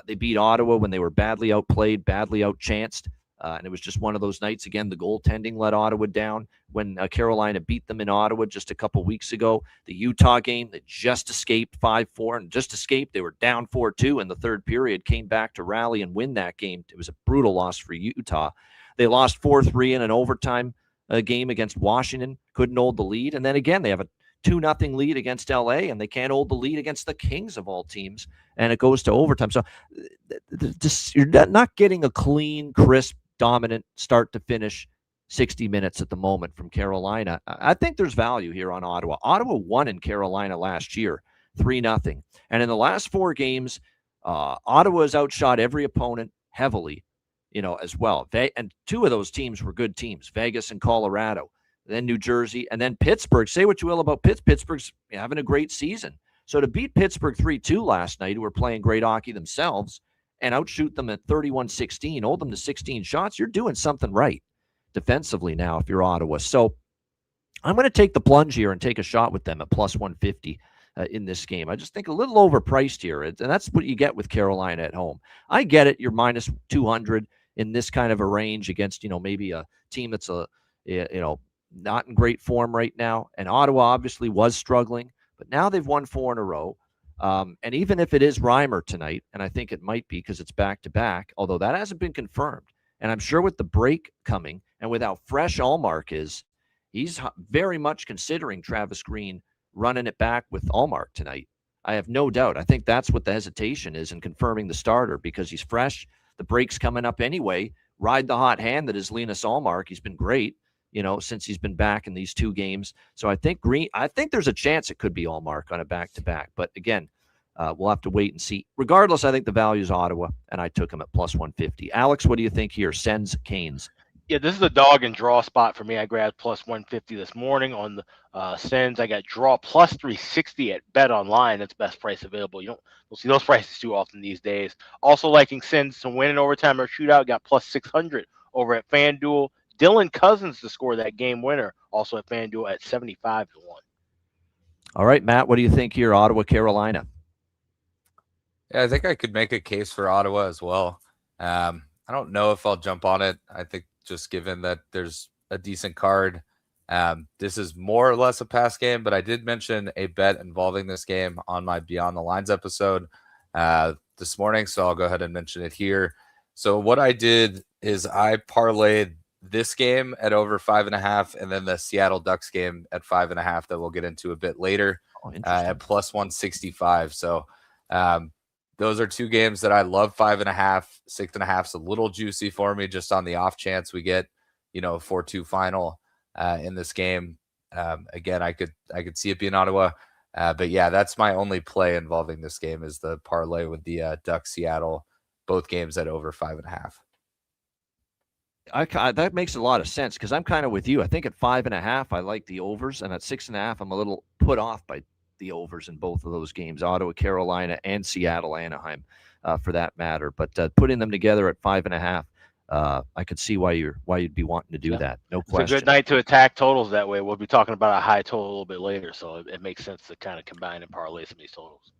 They beat Ottawa when they were badly outplayed, badly outchanced. And it was just one of those nights. Again, the goaltending let Ottawa down when Carolina beat them in Ottawa just a couple weeks ago. The Utah game, they just escaped 5-4 and just escaped. They were down 4-2 in the third period, came back to rally and win that game. It was a brutal loss for Utah. They lost 4-3 in an overtime game against Washington, couldn't hold the lead. And then again, they have a 2-0 lead against LA, and they can't hold the lead against the Kings of all teams, and it goes to overtime. So just, you're not getting a clean, crisp, dominant start to finish 60 minutes at the moment from Carolina. I think there's value here on Ottawa. Ottawa won in Carolina last year, 3-0. And in the last 4 games, Ottawa has outshot every opponent heavily, as well. And 2 of those teams were good teams, Vegas and Colorado, then New Jersey, and then Pittsburgh. Say what you will about Pittsburgh's having a great season. So to beat Pittsburgh 3-2 last night, who were playing great hockey themselves, and outshoot them at 31-16, hold them to 16 shots, you're doing something right defensively now if you're Ottawa. So I'm going to take the plunge here and take a shot with them at plus 150 in this game. I just think a little overpriced here, and that's what you get with Carolina at home. I get it. You're minus 200 in this kind of a range against, maybe a team that's not in great form right now. And Ottawa obviously was struggling, but now they've won 4 in a row. And even if it is Reimer tonight, and I think it might be because it's back-to-back, although that hasn't been confirmed, and I'm sure with the break coming and with how fresh Allmark is, he's very much considering Travis Green running it back with Allmark tonight. I have no doubt. I think that's what the hesitation is in confirming the starter, because he's fresh. The break's coming up anyway. Ride the hot hand that is Linus Allmark. He's been great, since he's been back in these 2 games. So I think there's a chance it could be Allmark on a back-to-back. But again, we'll have to wait and see. Regardless, I think the value is Ottawa, and I took him at plus 150. Alex, what do you think here? Sens, Canes. Yeah, this is a dog and draw spot for me. I grabbed plus 150 this morning on the Sens. I got draw plus 360 at Bet Online. That's best price available. You don't see those prices too often these days. Also liking Sens to win in overtime or shootout. Got plus 600 over at FanDuel. Dylan Cousins to score that game winner, also at FanDuel at 75-1. All right, Matt, what do you think here? Ottawa, Carolina. Yeah, I think I could make a case for Ottawa as well. I don't know if I'll jump on it. I think just given that there's a decent card, this is more or less a pass game, but I did mention a bet involving this game on my Beyond the Lines episode this morning, so I'll go ahead and mention it here. So what I did is I parlayed this game at over 5.5, and then the Seattle Ducks game at 5.5 that we'll get into a bit later at plus 165. So those are 2 games that I love. 5.5, 6.5 is a little juicy for me, just on the off chance we get, a 4-2 final in this game. Again, I could see it being Ottawa. But yeah, that's my only play involving this game is the parlay with the Ducks Seattle, both games at over 5.5. That makes a lot of sense because I'm kind of with you. I think at 5.5, I like the overs, and at 6.5, I'm a little put off by the overs in both of those games, Ottawa, Carolina, and Seattle, Anaheim, for that matter. But putting them together at 5.5, I could see why you'd be wanting to do that. No question. It's a good night to attack totals that way. We'll be talking about a high total a little bit later, so it makes sense to kind of combine and parlay some of these totals.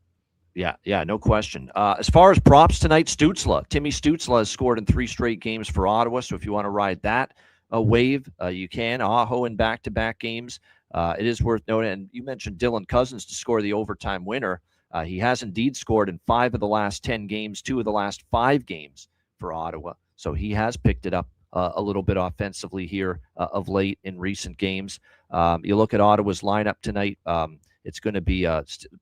Yeah, no question. As far as props tonight, Timmy Stützle has scored in 3 straight games for Ottawa, so if you want to ride that wave, you can. Aho in back-to-back games. It is worth noting, and you mentioned Dylan Cousins to score the overtime winner. He has indeed scored in 5 of the last 10 games, 2 of the last 5 games for Ottawa, so he has picked it up a little bit offensively here of late in recent games. You look at Ottawa's lineup tonight, it's going to be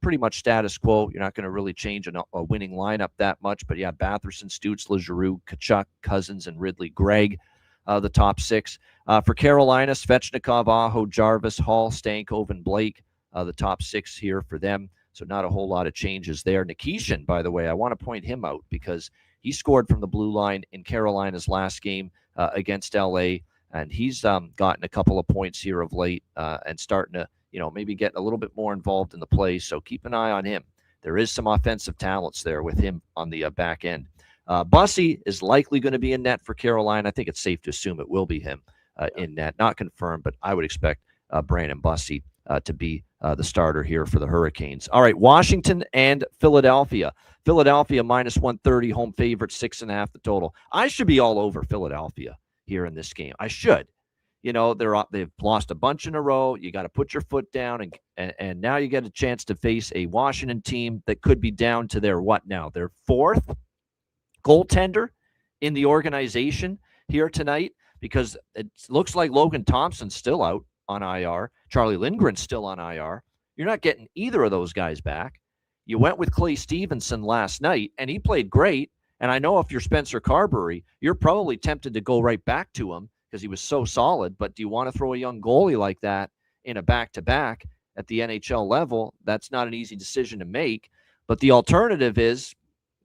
pretty much status quo. You're not going to really change a winning lineup that much. But yeah, Batherson, Stützle, Giroux, Tkachuk, Cousins, and Ridley Gregg, the top 6. For Carolina, Svechnikov, Aho, Jarvis, Hall, Stankoven, Blake, the top 6 here for them. So not a whole lot of changes there. Nikishin, by the way, I want to point him out because he scored from the blue line in Carolina's last game against LA. And he's gotten a couple of points here of late and starting to, maybe get a little bit more involved in the play. So keep an eye on him. There is some offensive talents there with him on the back end. Bussey is likely going to be in net for Carolina. I think it's safe to assume it will be him in net. Not confirmed, but I would expect Brandon Bussey to be the starter here for the Hurricanes. All right, Washington and Philadelphia. Philadelphia minus 130, home favorite, 6.5 the total. I should be all over Philadelphia here in this game. I should. They've lost a bunch in a row. You got to put your foot down, and now you get a chance to face a Washington team that could be down to their what now? Their 4th goaltender in the organization here tonight, because it looks like Logan Thompson's still out on IR. Charlie Lindgren's still on IR. You're not getting either of those guys back. You went with Clay Stevenson last night, and he played great. And I know if you're Spencer Carberry, you're probably tempted to go right back to him because he was so solid. But do you want to throw a young goalie like that in a back-to-back at the NHL level? That's not an easy decision to make. But the alternative is,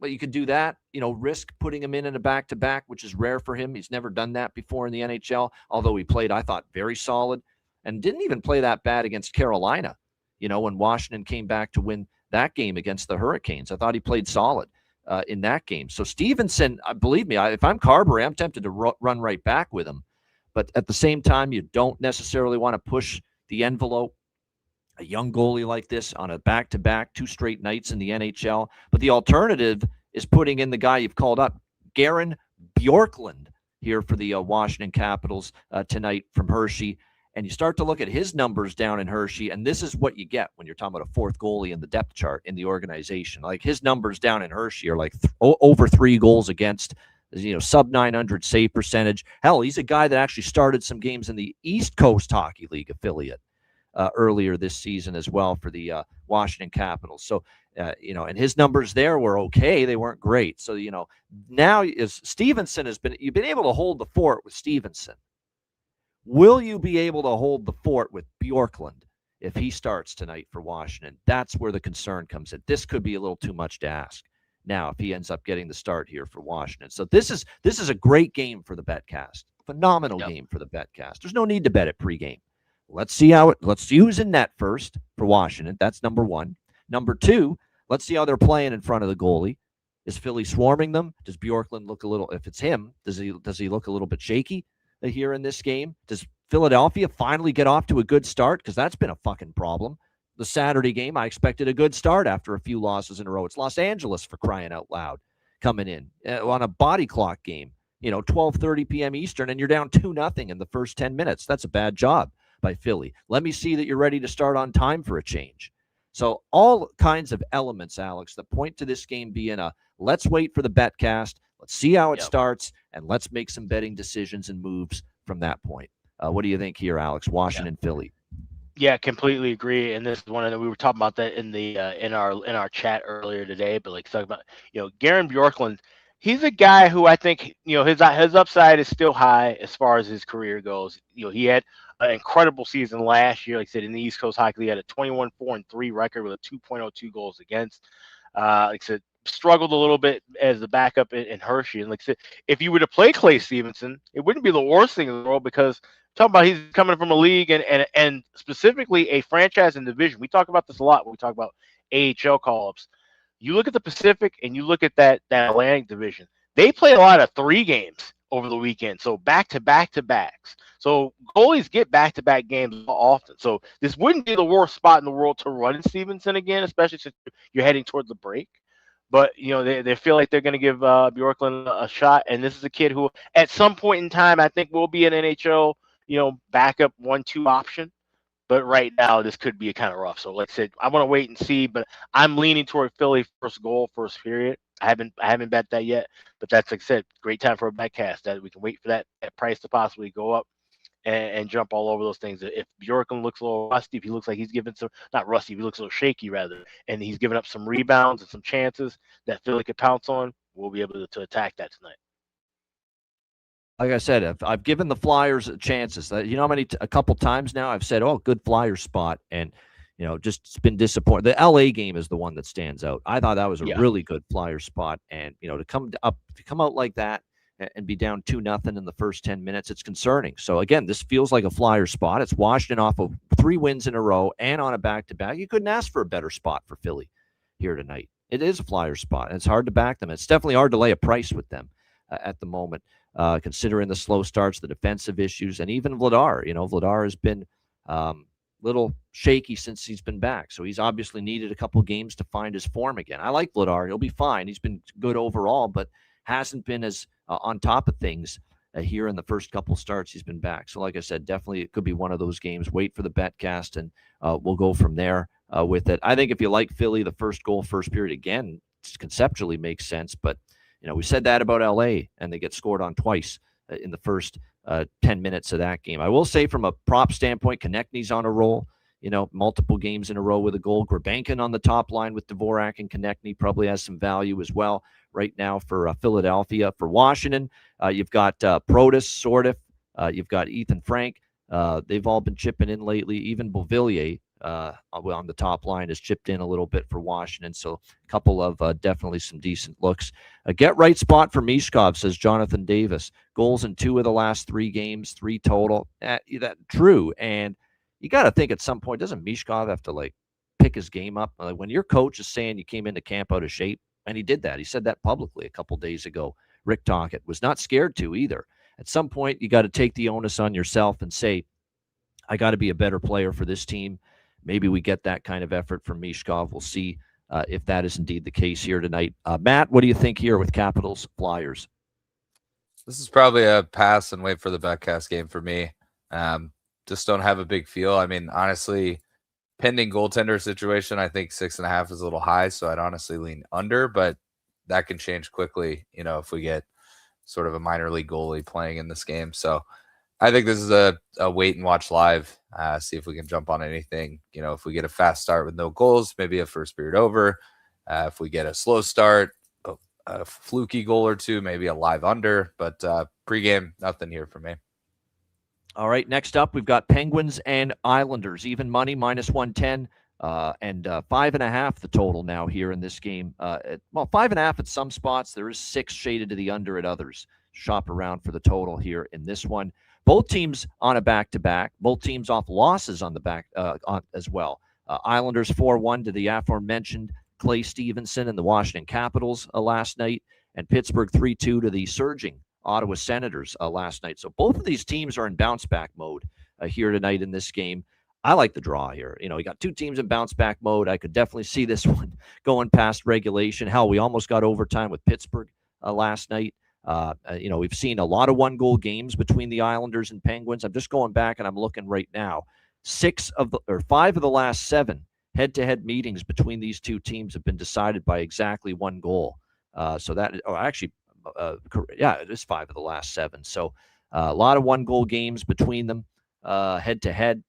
you could do that, risk putting him in a back-to-back, which is rare for him. He's never done that before in the NHL, although he played, I thought, very solid and didn't even play that bad against Carolina, when Washington came back to win that game against the Hurricanes. I thought he played solid in that game. So Stevenson, believe me, if I'm Carberry, I'm tempted to run right back with him. But at the same time, you don't necessarily want to push the envelope. A young goalie like this on a back-to-back 2 straight nights in the NHL. But the alternative is putting in the guy you've called up, Garen Bjorklund, here for the Washington Capitals tonight from Hershey. And you start to look at his numbers down in Hershey, and this is what you get when you're talking about a 4th goalie in the depth chart in the organization. Like his numbers down in Hershey are like over 3 goals against, sub 900 save percentage. Hell, he's a guy that actually started some games in the East Coast Hockey League affiliate earlier this season as well for the Washington Capitals. So, and his numbers there were okay. They weren't great. So, now is Stevenson you've been able to hold the fort with Stevenson. Will you be able to hold the fort with Bjorklund if he starts tonight for Washington? That's where the concern comes in. This could be a little too much to ask now if he ends up getting the start here for Washington. So this is a great game for the BetCast. Phenomenal game for the BetCast. There's no need to bet it pregame. Let's use in net first for Washington. That's number 1. Number 2, let's see how they're playing in front of the goalie. Is Philly swarming them? Does Bjorklund look a little, if it's him, does he look a little bit shaky here in this game? Does Philadelphia finally get off to a good start? Because that's been a fucking problem. The Saturday game, I expected a good start after a few losses in a row. It's Los Angeles, for crying out loud, coming in on a body clock game, 12:30 p.m. Eastern, and you're down 2-0 in the first 10 minutes. That's a bad job by Philly. Let me see that you're ready to start on time for a change. So all kinds of elements, Alex, that point to this game being let's wait for the BetCast. Let's see how it starts, and let's make some betting decisions and moves from that point. What do you think here, Alex? Washington, Philly. Yeah, completely agree. And this is one of we were talking about that in the in our chat earlier today. But like talking about Garen Bjorklund, he's a guy who I think his upside is still high as far as his career goes. He had an incredible season last year. Like I said, in the East Coast Hockey League, had a 21-4-3 record with a 2.02 goals against. Like I said, struggled a little bit as the backup in Hershey. And like I said, if you were to play Clay Stevenson, it wouldn't be the worst thing in the world, because talking about he's coming from a league and specifically a franchise and division. We talk about this a lot when we talk about AHL call-ups. You look at the Pacific and you look at that Atlantic division. They play a lot of 3 games over the weekend, so back-to-back-to-backs. So goalies get back-to-back games often. So this wouldn't be the worst spot in the world to run Stevenson again, especially since you're heading towards the break. But, you know, they feel like they're going to give Bjorklund a shot. And this is a kid who, at some point in time, I think will be an NHL, you know, backup 1-2 option. But right now, this could be kind of rough. So, like I said, I want to wait and see. But I'm leaning toward Philly first goal, first period. I haven't bet that yet. But that's, like I said, great time for a bet cast. That we can wait for that price to possibly go up and jump all over those things. If Bjorklund looks a little rusty, if he looks like he's giving some, not rusty, if he looks a little shaky rather, and he's giving up some rebounds and some chances that Philly could pounce on, we'll be able to attack that tonight. Like I said, I've given the Flyers chances. You know how many a couple times now I've said, "Oh, good Flyers spot," and you know, just been disappointed. The LA game is the one that stands out. I thought that was a really good Flyers spot, and you know, to come out like that and be down 2-0 in the first 10 minutes, it's concerning. So again, this feels like a Flyers spot. It's Washington off of 3 wins in a row and on a back-to-back. You couldn't ask for a better spot for Philly here tonight. It is a Flyers spot, and it's hard to back them. It's definitely hard to lay a price with them at the moment. Considering the slow starts, the defensive issues, and even Vladar. You know, Vladar has been little shaky since he's been back. So he's obviously needed a couple games to find his form again. I like Vladar. He'll be fine. He's been good overall, but hasn't been as on top of things here in the first couple starts he's been back. So like I said, definitely it could be one of those games. Wait for the betcast, and we'll go from there with it. I think if you like Philly, the first goal, first period, again, conceptually makes sense, but you know, we said that about LA, and they get scored on twice in the first 10 minutes of that game. I will say from a prop standpoint, Konechny's on a roll, you know, multiple games in a row with a goal. Grabankin on the top line with Dvorak and Konechny probably has some value as well right now for Philadelphia. For Washington, you've got Protas, Sortif, you've got Ethan Frank. They've all been chipping in lately. Even Beauvillier on the top line has chipped in a little bit for Washington. So a couple of definitely some decent looks. A get right spot for Mishkov, says Jonathan Davis. Goals in 2 of the last 3 games, 3 total. That true. And you got to think at some point, doesn't Mishkov have to like pick his game up? Like when your coach is saying you came into camp out of shape, and he did that. He said that publicly a couple days ago. Rick Tocchet was not scared to either. At some point, you got to take the onus on yourself and say, I got to be a better player for this team. Maybe we get that kind of effort from Mishkov. We'll see if that is indeed the case here tonight. Matt, what do you think here with Capitals Flyers? This is probably a pass and wait for the betcast game for me. Just don't have a big feel. I mean, honestly, pending goaltender situation, I think 6.5 is a little high, so I'd honestly lean under, but that can change quickly, you know, if we get sort of a minor league goalie playing in this game. So I think this is a wait and watch live, see if we can jump on anything. You know, if we get a fast start with no goals, maybe a first period over. If we get a slow start, a fluky goal or 2, maybe a live under. But pregame, nothing here for me. All right, next up, we've got Penguins and Islanders. Even money, -110, and 5.5 the total now here in this game. 5.5 at some spots. There is 6 shaded to the under at others. Shop around for the total here in this one. Both teams on a back-to-back. Both teams off losses on the back as well. Islanders 4-1 to the aforementioned Clay Stevenson and the Washington Capitals last night, and Pittsburgh 3-2 to the surging Ottawa Senators last night. So both of these teams are in bounce-back mode here tonight in this game. I like the draw here. You know, you got 2 teams in bounce-back mode. I could definitely see this one going past regulation. Hell, we almost got overtime with Pittsburgh last night. You know, we've seen a lot of 1-goal games between the Islanders and Penguins. I'm just going back and I'm looking right now. 5 of the last 7 head-to-head meetings between these 2 teams have been decided by exactly 1 goal. So that, it is 5 of the last 7. So a lot of 1-goal games between them, head-to-head.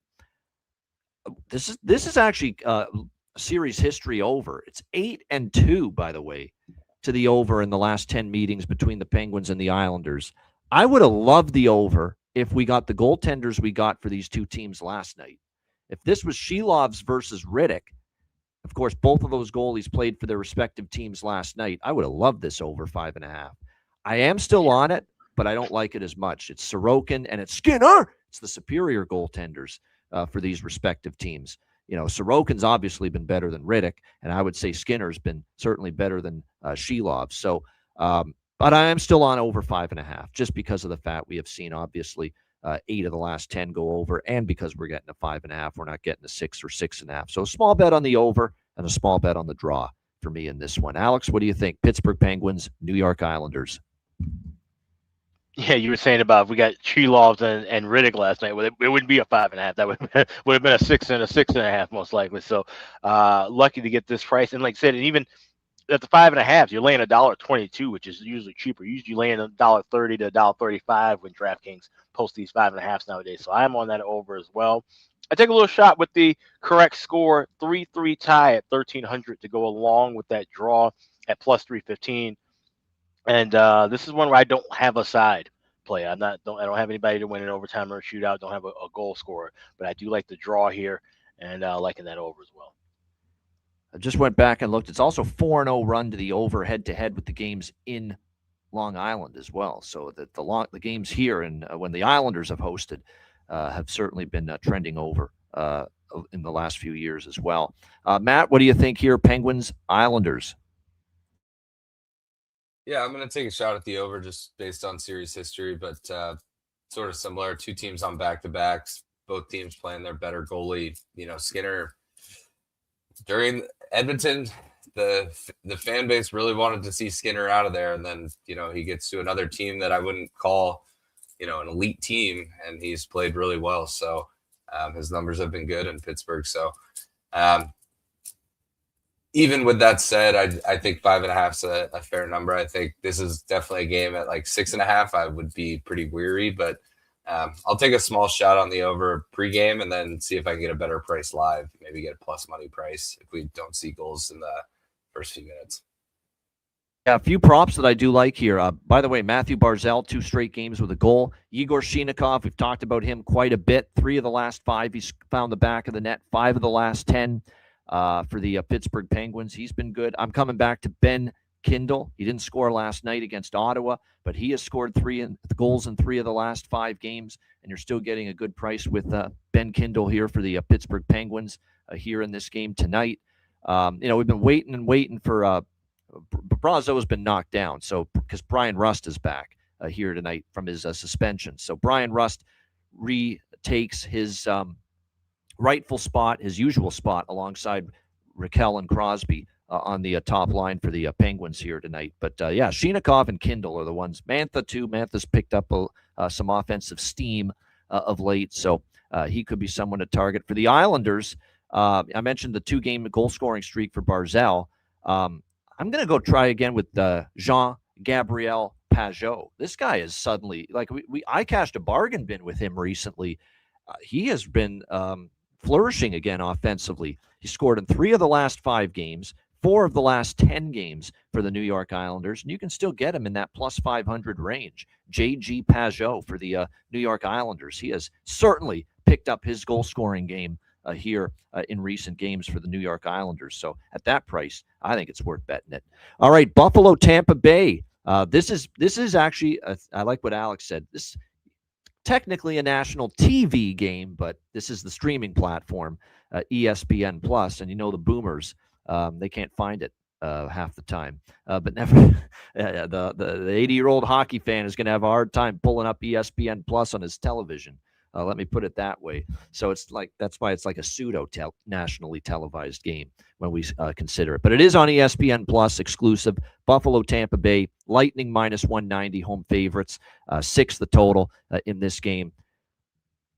This is actually series history over. It's 8-2, by the way, to the over in the last 10 meetings between the Penguins and the Islanders. I would have loved the over if we got the goaltenders we got for these two teams last night. If this was Shelov's versus Riddick, of course, both of those goalies played for their respective teams last night. I would have loved this over 5.5. I am still on it, but I don't like it as much. It's Sorokin and it's Skinner. It's the superior goaltenders for these respective teams. You know, Sorokin's obviously been better than Riddick, and I would say Skinner's been certainly better than Shelov. So, but I am still on over 5.5, just because of the fact we have seen, obviously, 8 of the last 10 go over, and because we're getting a 5.5, we're not getting a 6 or 6.5. So a small bet on the over and a small bet on the draw for me in this one. Alex, what do you think? Pittsburgh Penguins, New York Islanders. Yeah, you were saying about if we got Chelovs and Riddick last night. Well, it wouldn't be a 5.5. That would have been a 6 and a 6.5 most likely. So lucky to get this price. And like I said, and even at the 5.5, you're laying $1.22, which is usually cheaper. Usually laying $1.30 to $1.35 when DraftKings post these 5.5s nowadays. So I'm on that over as well. I take a little shot with the correct score, 3-3 tie at 1,300 to go along with that draw at plus 315. And this is one where I don't have a side play. I don't have anybody to win an overtime or a shootout. Don't have a goal scorer, but I do like the draw here and liking that over as well. I just went back and looked. It's also 4-0 run to the over head-to-head with the games in Long Island as well. So that the games here and when the Islanders have hosted have certainly been trending over in the last few years as well. Matt, what do you think here? Penguins, Islanders. Yeah, I'm going to take a shot at the over just based on series history, but sort of similar. Two teams on back-to-backs, both teams playing their better goalie. You know, Skinner, during Edmonton, the fan base really wanted to see Skinner out of there, and then, you know, he gets to another team that I wouldn't call, you know, an elite team, and he's played really well. So his numbers have been good in Pittsburgh. So even with that said, I think 5.5 is a fair number. I think this is definitely a game at like 6.5. I would be pretty weary, but I'll take a small shot on the over pregame and then see if I can get a better price live. Maybe get a plus money price if we don't see goals in the first few minutes. Yeah, a few props that I do like here. By the way, Matthew Barzal, 2 straight games with a goal. Igor Shinikov, we've talked about him quite a bit. 3 of the last 5, he's found the back of the net. 5 of the last 10. For the Pittsburgh Penguins. He's been good. I'm coming back to Ben Kindle. He didn't score last night against Ottawa, but he has scored 3 goals in 3 of the last 5 games, and you're still getting a good price with Ben Kindle here for the Pittsburgh Penguins here in this game tonight. You know, we've been waiting for Brazo has been knocked down, so because Brian Rust is back here tonight from his suspension. So Brian Rust retakes his rightful spot, his usual spot, alongside Raquel and Crosby on the top line for the Penguins here tonight. But yeah, Shinikov and Kindle are the ones. Mantha too. Mantha's picked up some offensive steam of late, so he could be someone to target. For the Islanders, I mentioned the 2-game goal-scoring streak for Barzal. I'm going to go try again with Jean-Gabriel Pageau. This guy is suddenly, like, I cashed a bargain bin with him recently. He has been flourishing again offensively. He scored in 3 of the last 5 games, 4 of the last 10 games for the New York Islanders, and you can still get him in that plus 500 range. J.G. Pageau for the New York Islanders. He has certainly picked up his goal-scoring game here in recent games for the New York Islanders. So at that price, I think it's worth betting it. All right, Buffalo, Tampa Bay. This is actually, I like what Alex said. This technically a national TV game, but this is the streaming platform, ESPN Plus, and you know the boomers, they can't find it half the time. But never, the 80-year-old hockey fan is going to have a hard time pulling up ESPN Plus on his television. Let me put it that way. So it's like, that's why it's like a pseudo nationally televised game when we consider it. But it is on ESPN Plus exclusive. Buffalo, Tampa Bay, Lightning minus 190, home favorites, 6 the total in this game.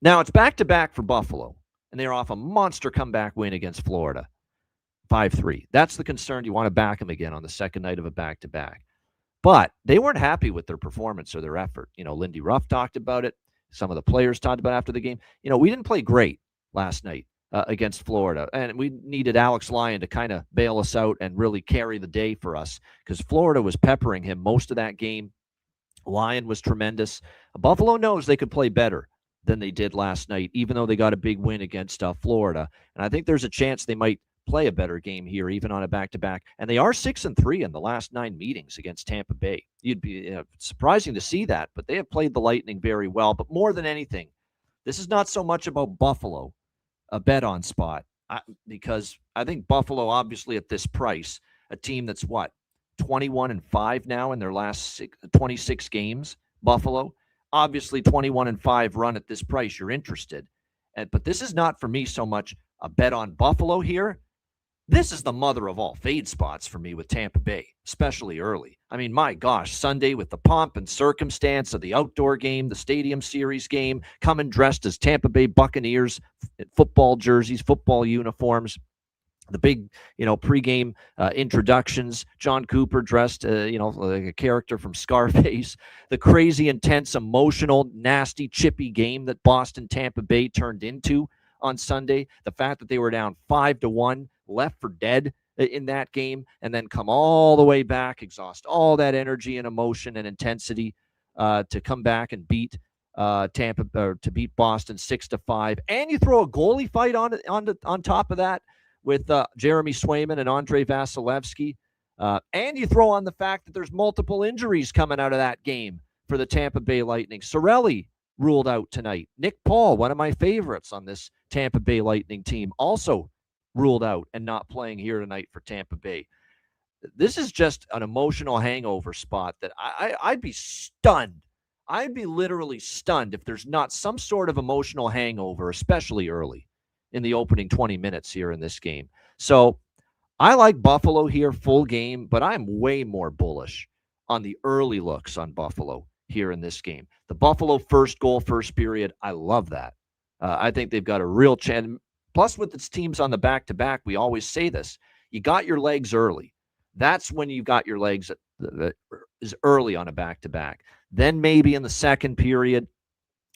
Now it's back-to-back for Buffalo, and they're off a monster comeback win against Florida, 5-3. That's the concern. You want to back them again on the second night of a back-to-back. But they weren't happy with their performance or their effort. You know, Lindy Ruff talked about it. Some of the players talked about after the game. You know, we didn't play great last night against Florida, and we needed Alex Lyon to kind of bail us out and really carry the day for us because Florida was peppering him most of that game. Lyon was tremendous. Buffalo knows they could play better than they did last night, even though they got a big win against Florida. And I think there's a chance they might play a better game here, even on a back-to-back. And they are 6-3 in the last 9 meetings against Tampa Bay. You'd be surprising to see that, but they have played the Lightning very well. But more than anything, this is not so much about Buffalo, a bet on spot, because I think Buffalo, obviously at this price, a team that's 21-5 now in their last 26 games. Buffalo, obviously 21-5 run at this price. You're interested, but this is not for me so much a bet on Buffalo here. This is the mother of all fade spots for me with Tampa Bay, especially early. I mean, my gosh, Sunday with the pomp and circumstance of the outdoor game, the Stadium Series game, coming dressed as Tampa Bay Buccaneers, football jerseys, football uniforms, the big, pregame introductions, John Cooper dressed, like a character from Scarface, the crazy, intense, emotional, nasty, chippy game that Boston Tampa Bay turned into on Sunday, the fact that they were down 5-1, left for dead in that game, and then come all the way back, exhaust all that energy and emotion and intensity to come back and beat Tampa, or to beat Boston 6-5, and you throw a goalie fight on top of that with Jeremy Swayman and Andrei Vasilevsky, and you throw on the fact that there's multiple injuries coming out of that game for the Tampa Bay Lightning. Cirelli ruled out tonight. Nick Paul, one of my favorites on this Tampa Bay Lightning team, also ruled out and not playing here tonight for Tampa Bay. This is just an emotional hangover spot that I'd be stunned. I'd be literally stunned if there's not some sort of emotional hangover, especially early in the opening 20 minutes here in this game. So I like Buffalo here full game, but I'm way more bullish on the early looks on Buffalo here in this game. The Buffalo first goal, first period, I love that. I think they've got a real chance. Plus, with its teams on the back-to-back, we always say this. You got your legs early. That's when you got your legs is early on a back-to-back. Then maybe in the second period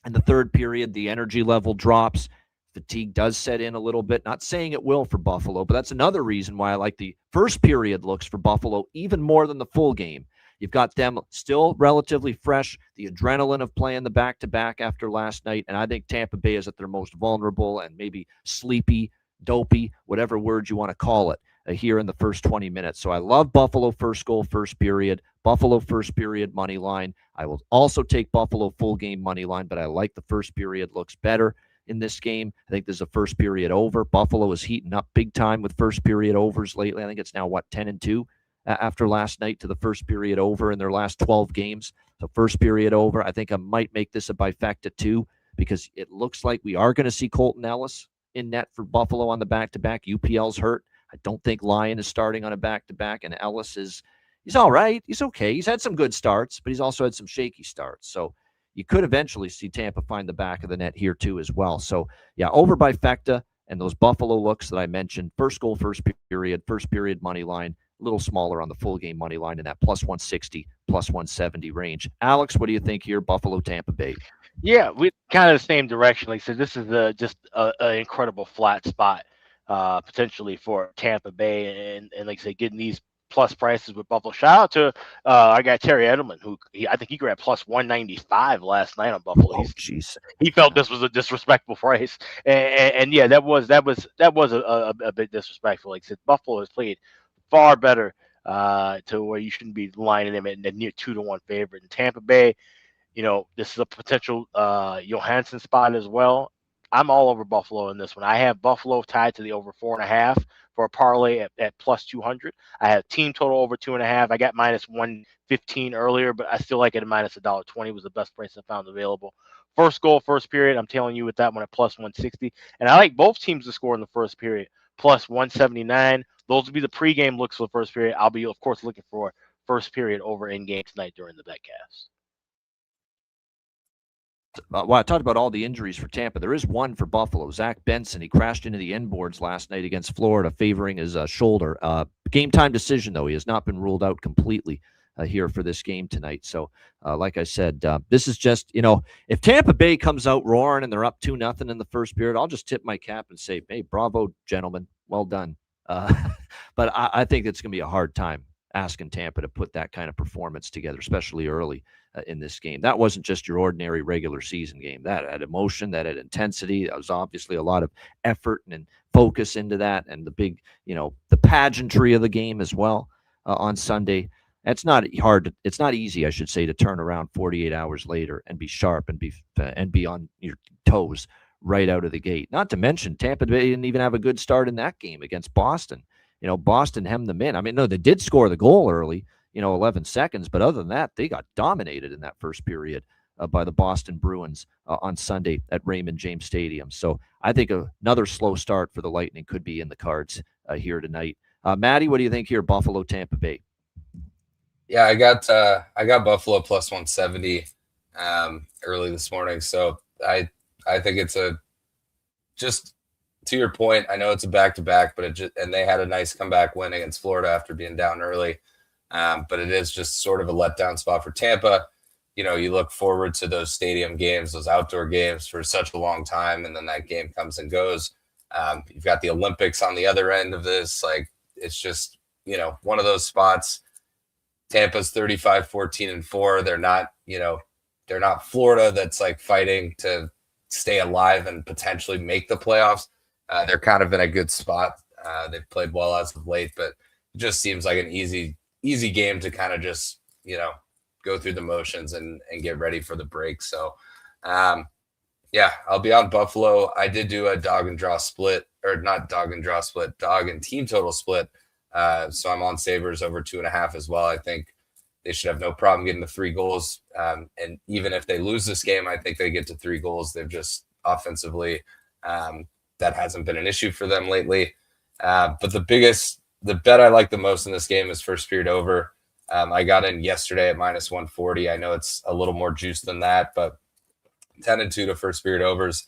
and the third period, the energy level drops. Fatigue does set in a little bit. Not saying it will for Buffalo, but that's another reason why I like the first period looks for Buffalo even more than the full game. You've got them still relatively fresh, the adrenaline of playing the back-to-back after last night, and I think Tampa Bay is at their most vulnerable and maybe sleepy, dopey, whatever word you want to call it, here in the first 20 minutes. So I love Buffalo first goal, first period, Buffalo first period money line. I will also take Buffalo full game money line, but I like the first period looks better in this game. I think there's a first period over. Buffalo is heating up big time with first period overs lately. I think it's now, 10-2 after last night to the first period over in their last 12 games. So first period over. I think I might make this a bifecta too, because it looks like we are going to see Colton Ellis in net for Buffalo on the back-to-back. UPL's hurt. I don't think Lyon is starting on a back-to-back, and Ellis he's all right. He's okay. He's had some good starts, but he's also had some shaky starts. So you could eventually see Tampa find the back of the net here too as well. So yeah, over bifecta and those Buffalo looks that I mentioned. First goal, first period money line, a little smaller on the full game money line in that plus 160, plus 170 range. Alex, what do you think here? Buffalo, Tampa Bay. Yeah, we kind of the same direction. Like I said, this is just an incredible flat spot potentially for Tampa Bay, and like I said, getting these plus prices with Buffalo. Shout out to our guy Terry Edelman, who I think he grabbed plus 195 last night on Buffalo. Oh, jeez. He felt this was a disrespectful price, and yeah, that was a bit disrespectful. Like I said, Buffalo has played far better to where you shouldn't be lining them at near 2-1 favorite. In Tampa Bay, this is a potential Johansson spot as well. I'm all over Buffalo in this one. I have Buffalo tied to the over 4.5 for a parlay at plus 200. I have team total over 2.5. I got minus 115 earlier, but I still like it at minus $1.20 was the best price I found available. First goal, first period. I'm telling you with that one at plus 160. And I like both teams to score in the first period, plus 179. Those will be the pregame looks for the first period. I'll be, of course, looking for first period over in game tonight during the betcast. Well, I talked about all the injuries for Tampa. There is one for Buffalo. Zach Benson, he crashed into the end boards last night against Florida, favoring his shoulder. Game time decision, though. He has not been ruled out completely here for this game tonight. So, like I said, this is just, if Tampa Bay comes out roaring and they're up 2-0 in the first period, I'll just tip my cap and say, hey, bravo, gentlemen. Well done. But I think it's going to be a hard time asking Tampa to put that kind of performance together, especially early in this game. That wasn't just your ordinary regular season game. That had emotion, that had intensity. That was obviously a lot of effort and focus into that, and the big, the pageantry of the game as well on Sunday. It's not hard. It's not easy, I should say, to turn around 48 hours later and be sharp and be on your toes right out of the gate. Not to mention, Tampa Bay didn't even have a good start in that game against Boston. Boston hemmed them in. I mean, no, they did score the goal early, 11 seconds, but other than that, they got dominated in that first period by the Boston Bruins on Sunday at Raymond James Stadium. So I think another slow start for the Lightning could be in the cards here tonight. Maddie, what do you think here, Buffalo, Tampa Bay? Yeah, I got Buffalo plus 170 early this morning. So I think it's just to your point. I know it's a back-to-back, but and they had a nice comeback win against Florida after being down early. But it is just sort of a letdown spot for Tampa. You look forward to those stadium games, those outdoor games for such a long time, and then that game comes and goes. You've got the Olympics on the other end of this. Like, it's just, one of those spots. Tampa's 35-14-4. They're not Florida that's like fighting to stay alive and potentially make the playoffs. They're kind of in a good spot. They've played well as of late, but it just seems like an easy game to kind of just, go through the motions and get ready for the break. So, yeah, I'll be on Buffalo. I did do a dog and team total split. So I'm on Sabres over 2.5 as well. I think they should have no problem getting to 3 goals. And even if they lose this game, I think they get to 3 goals. They've just offensively, that hasn't been an issue for them lately. But the bet I like the most in this game is first period over. I got in yesterday at minus 140. I know it's a little more juice than that, but 10-2 to first period overs.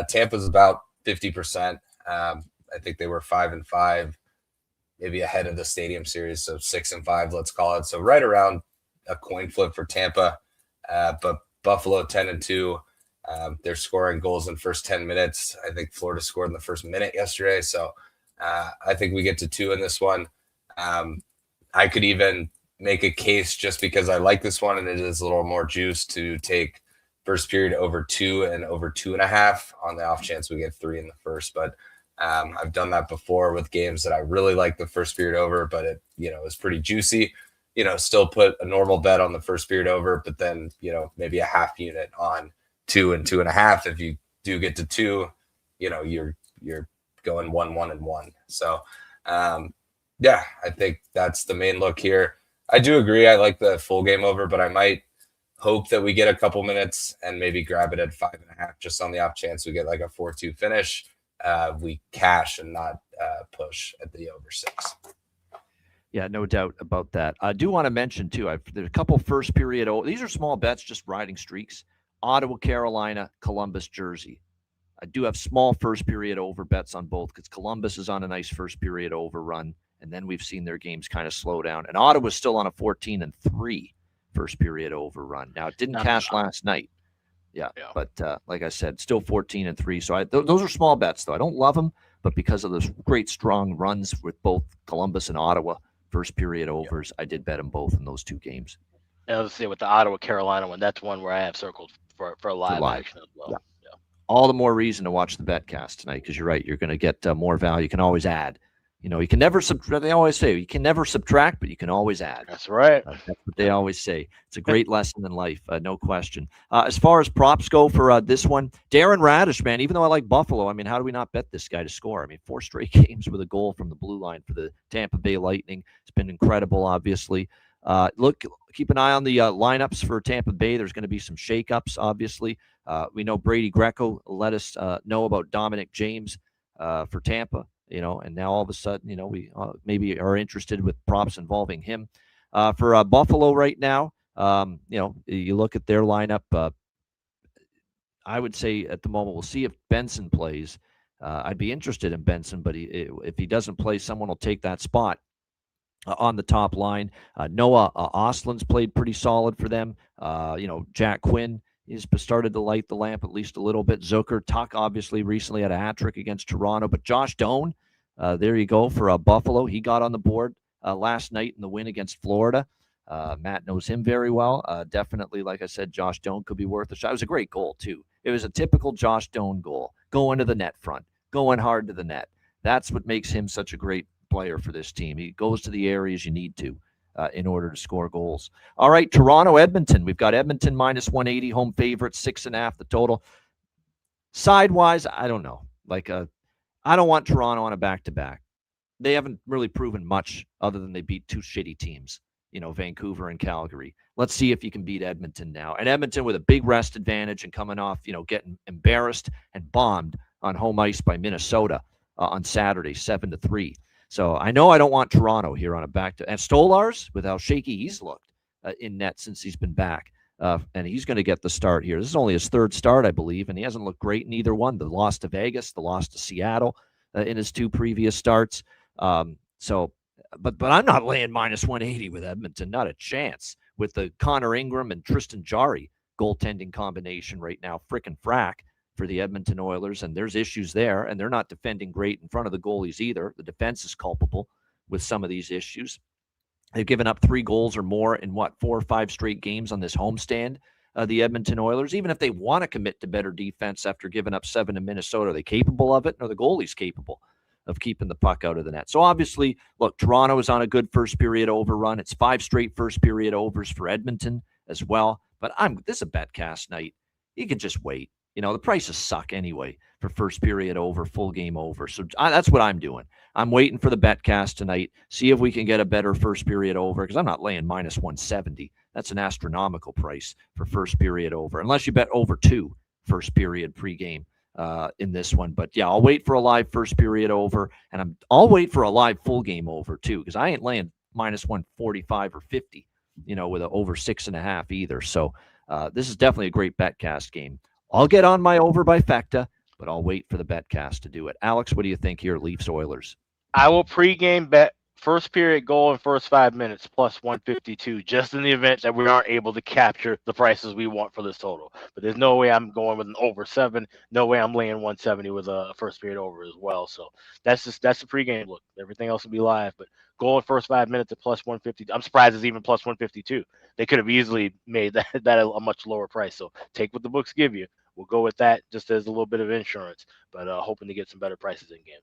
Tampa's about 50%. I think they were 5-5. Maybe ahead of the Stadium Series, so 6-5, let's call it. So right around a coin flip for Tampa, but Buffalo 10-2. They're scoring goals in the first 10 minutes. I think Florida scored in the first minute yesterday, so I think we get to 2 in this one. I could even make a case just because I like this one and it is a little more juice to take first period over 2 and over 2.5 on the off chance we get 3 in the first, but I've done that before with games that I really like the first period over, but it, was pretty juicy, still put a normal bet on the first period over, but then, maybe a half unit on 2 and 2.5. If you do get to 2, you're going 1-1-1. So, yeah, I think that's the main look here. I do agree. I like the full game over, but I might hope that we get a couple minutes and maybe grab it at 5.5, just on the off chance we get like a 4-2 finish. We cash and not push at the over 6. Yeah, no doubt about that. I do want to mention, too, there's a couple first period. These are small bets, just riding streaks. Ottawa, Carolina, Columbus, Jersey. I do have small first period over bets on both because Columbus is on a nice first period over run, and then we've seen their games kind of slow down. And Ottawa's still on a 14-3 first period over run. Now, it didn't cash last night. Yeah, but like I said, still 14-3. So those are small bets, though. I don't love them, but because of those great strong runs with both Columbus and Ottawa first period overs, I did bet them both in those 2 games. And let's say with the Ottawa Carolina one, that's one where I have circled for live action as well. Yeah. All the more reason to watch the betcast tonight because you're right. You're going to get more value. You can always add. You can never subtract. They always say you can never subtract, but you can always add. That's right. That's what they always say. It's a great lesson in life, no question. As far as props go for this one, Darren Radish, man, even though I like Buffalo, I mean, how do we not bet this guy to score? I mean, 4 straight games with a goal from the blue line for the Tampa Bay Lightning. It's been incredible, obviously. Keep an eye on the lineups for Tampa Bay. There's going to be some shakeups, obviously. We know Brady Greco let us know about Dominic James for Tampa. And now all of a sudden, we maybe are interested with props involving him. For Buffalo right now, you look at their lineup. I would say at the moment, we'll see if Benson plays. I'd be interested in Benson, but if he doesn't play, someone will take that spot on the top line. Noah Ostland's played pretty solid for them. Jack Quinn has started to light the lamp at least a little bit. Zucker, Tuck obviously recently had a hat trick against Toronto, but Josh Doan, there you go for Buffalo. He got on the board last night in the win against Florida. Matt knows him very well. Definitely, like I said, Josh Doan could be worth a shot. It was a great goal, too. It was a typical Josh Doan goal, going to the net front, going hard to the net. That's what makes him such a great player for this team. He goes to the areas you need to in order to score goals. All right, Toronto, Edmonton. We've got Edmonton minus 180, home favorite, 6.5 the total. Sidewise, I don't know. I don't want Toronto on a back-to-back. They haven't really proven much other than they beat two shitty teams, Vancouver and Calgary. Let's see if you can beat Edmonton now. And Edmonton with a big rest advantage and coming off, getting embarrassed and bombed on home ice by Minnesota on Saturday, 7-3. So I know I don't want Toronto here on a back-to-back. And Stolarz, with how shaky he's looked in net since he's been back. And he's going to get the start here. This is only his third start, I believe, and he hasn't looked great in either one. The loss to Vegas, the loss to Seattle in his two previous starts. But I'm not laying minus 180 with Edmonton, not a chance. With the Connor Ingram and Tristan Jarry goaltending combination right now, frickin' frack for the Edmonton Oilers, and there's issues there, and they're not defending great in front of the goalies either. The defense is culpable with some of these issues. They've given up 3 goals or more in 4 or 5 straight games on this homestand, the Edmonton Oilers. Even if they want to commit to better defense after giving up 7 to Minnesota, are they capable of it? Or the goalie's capable of keeping the puck out of the net? So obviously, look, Toronto is on a good first period overrun. It's 5 straight first period overs for Edmonton as well. But this is a betcast night. You can just wait. The prices suck anyway for first period over, full game over. So that's what I'm doing. I'm waiting for the betcast tonight, see if we can get a better first period over, because I'm not laying minus 170. That's an astronomical price for first period over, unless you bet over 2 first period pregame in this one. But yeah, I'll wait for a live first period over, and I'll wait for a live full game over too, because I ain't laying minus 145 or 50, with an over 6.5 either. So this is definitely a great betcast game. I'll get on my over by Fecta, but I'll wait for the betcast to do it. Alex, what do you think here, Leafs Oilers? I will pregame bet first period goal in first 5 minutes plus 152, just in the event that we aren't able to capture the prices we want for this total. But there's no way I'm going with an over 7. No way I'm laying 170 with a first period over as well. So that's the pregame look. Everything else will be live, but goal in first 5 minutes at plus 150. I'm surprised it's even plus 152. They could have easily made that a much lower price. So take what the books give you. We'll go with that just as a little bit of insurance, but hoping to get some better prices in game.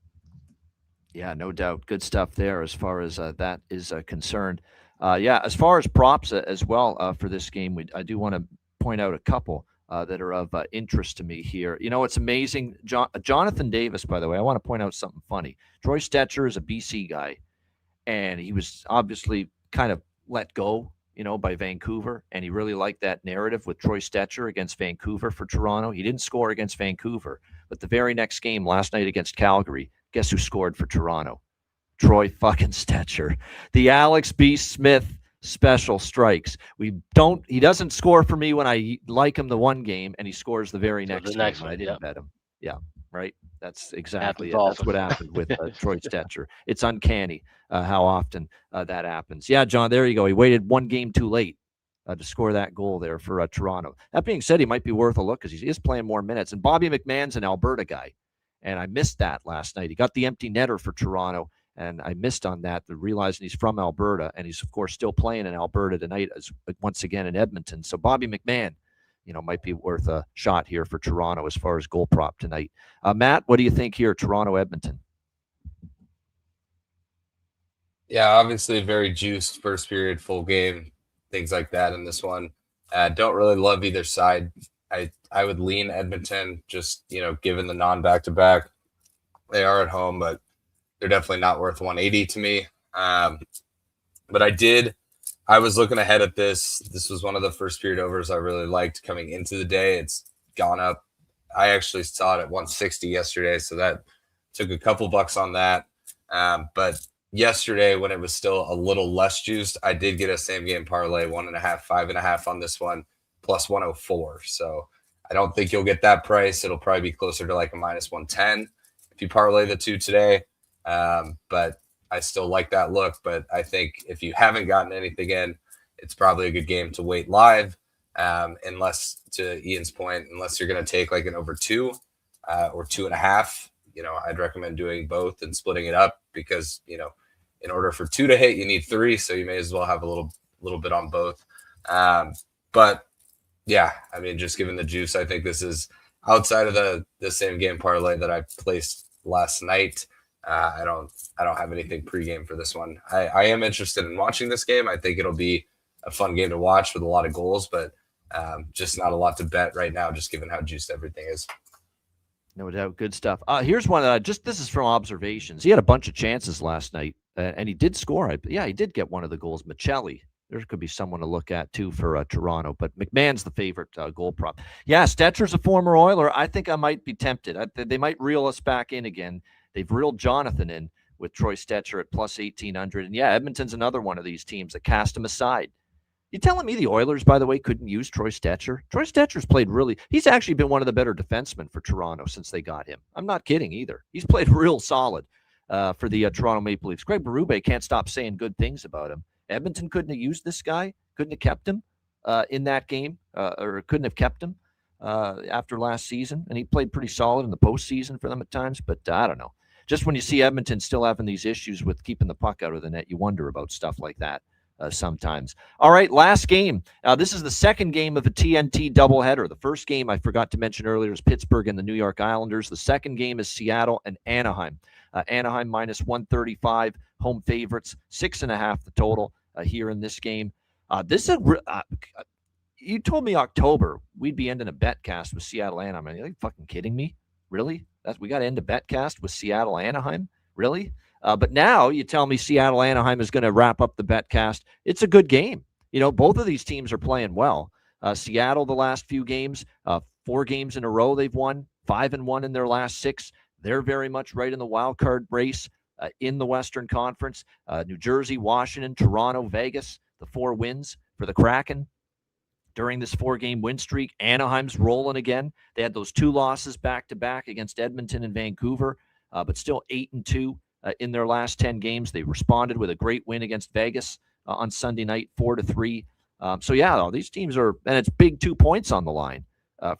Yeah, no doubt. Good stuff there as far as that is concerned. As far as props as well for this game, I do want to point out a couple that are of interest to me here. It's amazing. Jonathan Davis, by the way, I want to point out something funny. Troy Stetcher is a BC guy, and he was obviously kind of let go, by Vancouver, and he really liked that narrative with Troy Stetcher against Vancouver for Toronto. He didn't score against Vancouver, but the very next game last night against Calgary, guess who scored for Toronto? Troy fucking Stetcher. The Alex B. Smith special strikes. He doesn't score for me when I like him the one game, and he scores the very next game when I didn't bet him. Yeah, right? That's exactly it. That's what happened with Troy Stetcher. It's uncanny how often that happens. Yeah, John, there you go. He waited one game too late to score that goal there for Toronto. That being said, he might be worth a look because he is playing more minutes. And Bobby McMahon's an Alberta guy, and I missed that last night. He got the empty netter for Toronto, and I missed on that, realizing he's from Alberta, and he's, of course, still playing in Alberta tonight, once again in Edmonton. So Bobby McMahon, might be worth a shot here for Toronto as far as goal prop tonight. Matt, what do you think here, Toronto-Edmonton? Yeah, obviously very juiced first period, full game, things like that in this one. Don't really love either side. I would lean Edmonton, just, given the non-back-to-back. They are at home, but they're definitely not worth 180 to me. But I was looking ahead at this. This was one of the first period overs I really liked coming into the day. It's gone up. I actually saw it at 160 yesterday, so that took a couple bucks on that. But yesterday, when it was still a little less juiced, I did get a same game parlay, 1.5, 5.5 on this one, plus 104. So I don't think you'll get that price. It'll probably be closer to like a minus 110 if you parlay the two today. But I still like that look. But I think if you haven't gotten anything in, it's probably a good game to wait live. Unless, to Ian's point, unless you're going to take like an over 2 or 2.5, I'd recommend doing both and splitting it up because, in order for 2 to hit, you need 3. So you may as well have a little bit on both. But yeah, I mean, just given the juice, I think this is outside of the same game parlay that I placed last night. I don't have anything pregame for this one. I am interested in watching this game. I think it'll be a fun game to watch with a lot of goals, but just not a lot to bet right now, just given how juiced everything is. No doubt. Good stuff. Here's one that this is from observations. He had a bunch of chances last night, and he did score. He did get one of the goals. Michelli. There could be someone to look at, too, for Toronto. But McMahon's the favorite goal prop. Yeah, Stetcher's a former Oiler. I think I might be tempted. They might reel us back in again. They've reeled Jonathan in with Troy Stetcher at plus 1,800. And, yeah, Edmonton's another one of these teams that cast him aside. You telling me the Oilers, by the way, couldn't use Troy Stetcher? Troy Stetcher's played he's actually been one of the better defensemen for Toronto since they got him. I'm not kidding either. He's played real solid for the Toronto Maple Leafs. Craig Berube can't stop saying good things about him. Edmonton couldn't have used this guy, couldn't have kept him in that game, or couldn't have kept him after last season. And he played pretty solid in the postseason for them at times, but I don't know. Just when you see Edmonton still having these issues with keeping the puck out of the net, you wonder about stuff like that. Sometimes. All right, last game. This is the second game of a TNT doubleheader. The first game I forgot to mention earlier is Pittsburgh and the New York Islanders. The second game is Seattle and Anaheim. Anaheim minus 135, home favorites, 6.5 the total here in this game. You told me October we'd be ending a betcast with Seattle Anaheim. Are you fucking kidding me? Really? We got to end a betcast with Seattle Anaheim? Really? But now you tell me Seattle Anaheim is going to wrap up the betcast. It's a good game. Both of these teams are playing well. Seattle, the last few games, 4 games in a row they've won, 5-1 in their last 6. They're very much right in the wild card race in the Western Conference. New Jersey, Washington, Toronto, Vegas, the 4 wins for the Kraken during this 4-game win streak. Anaheim's rolling again. They had those 2 losses back-to-back against Edmonton and Vancouver, but still 8-2. In their last 10 games. They responded with a great win against Vegas on Sunday night, 4-3. These teams are, and it's big 2 points on the line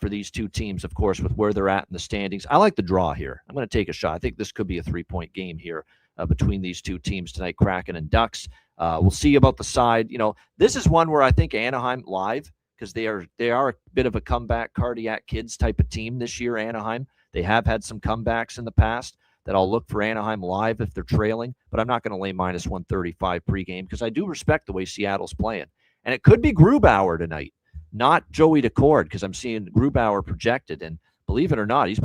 for these 2 teams, of course, with where they're at in the standings. I like the draw here. I'm going to take a shot. I think this could be a 3-point game here between these 2 teams tonight, Kraken and Ducks. We'll see about the side. This is one where I think Anaheim live, because they are a bit of a comeback cardiac kids type of team this year, Anaheim. They have had some comebacks in the past that I'll look for Anaheim live if they're trailing, but I'm not going to lay minus 135 pregame because I do respect the way Seattle's playing. And it could be Grubauer tonight, not Joey Decord, because I'm seeing Grubauer projected. And believe it or not, he's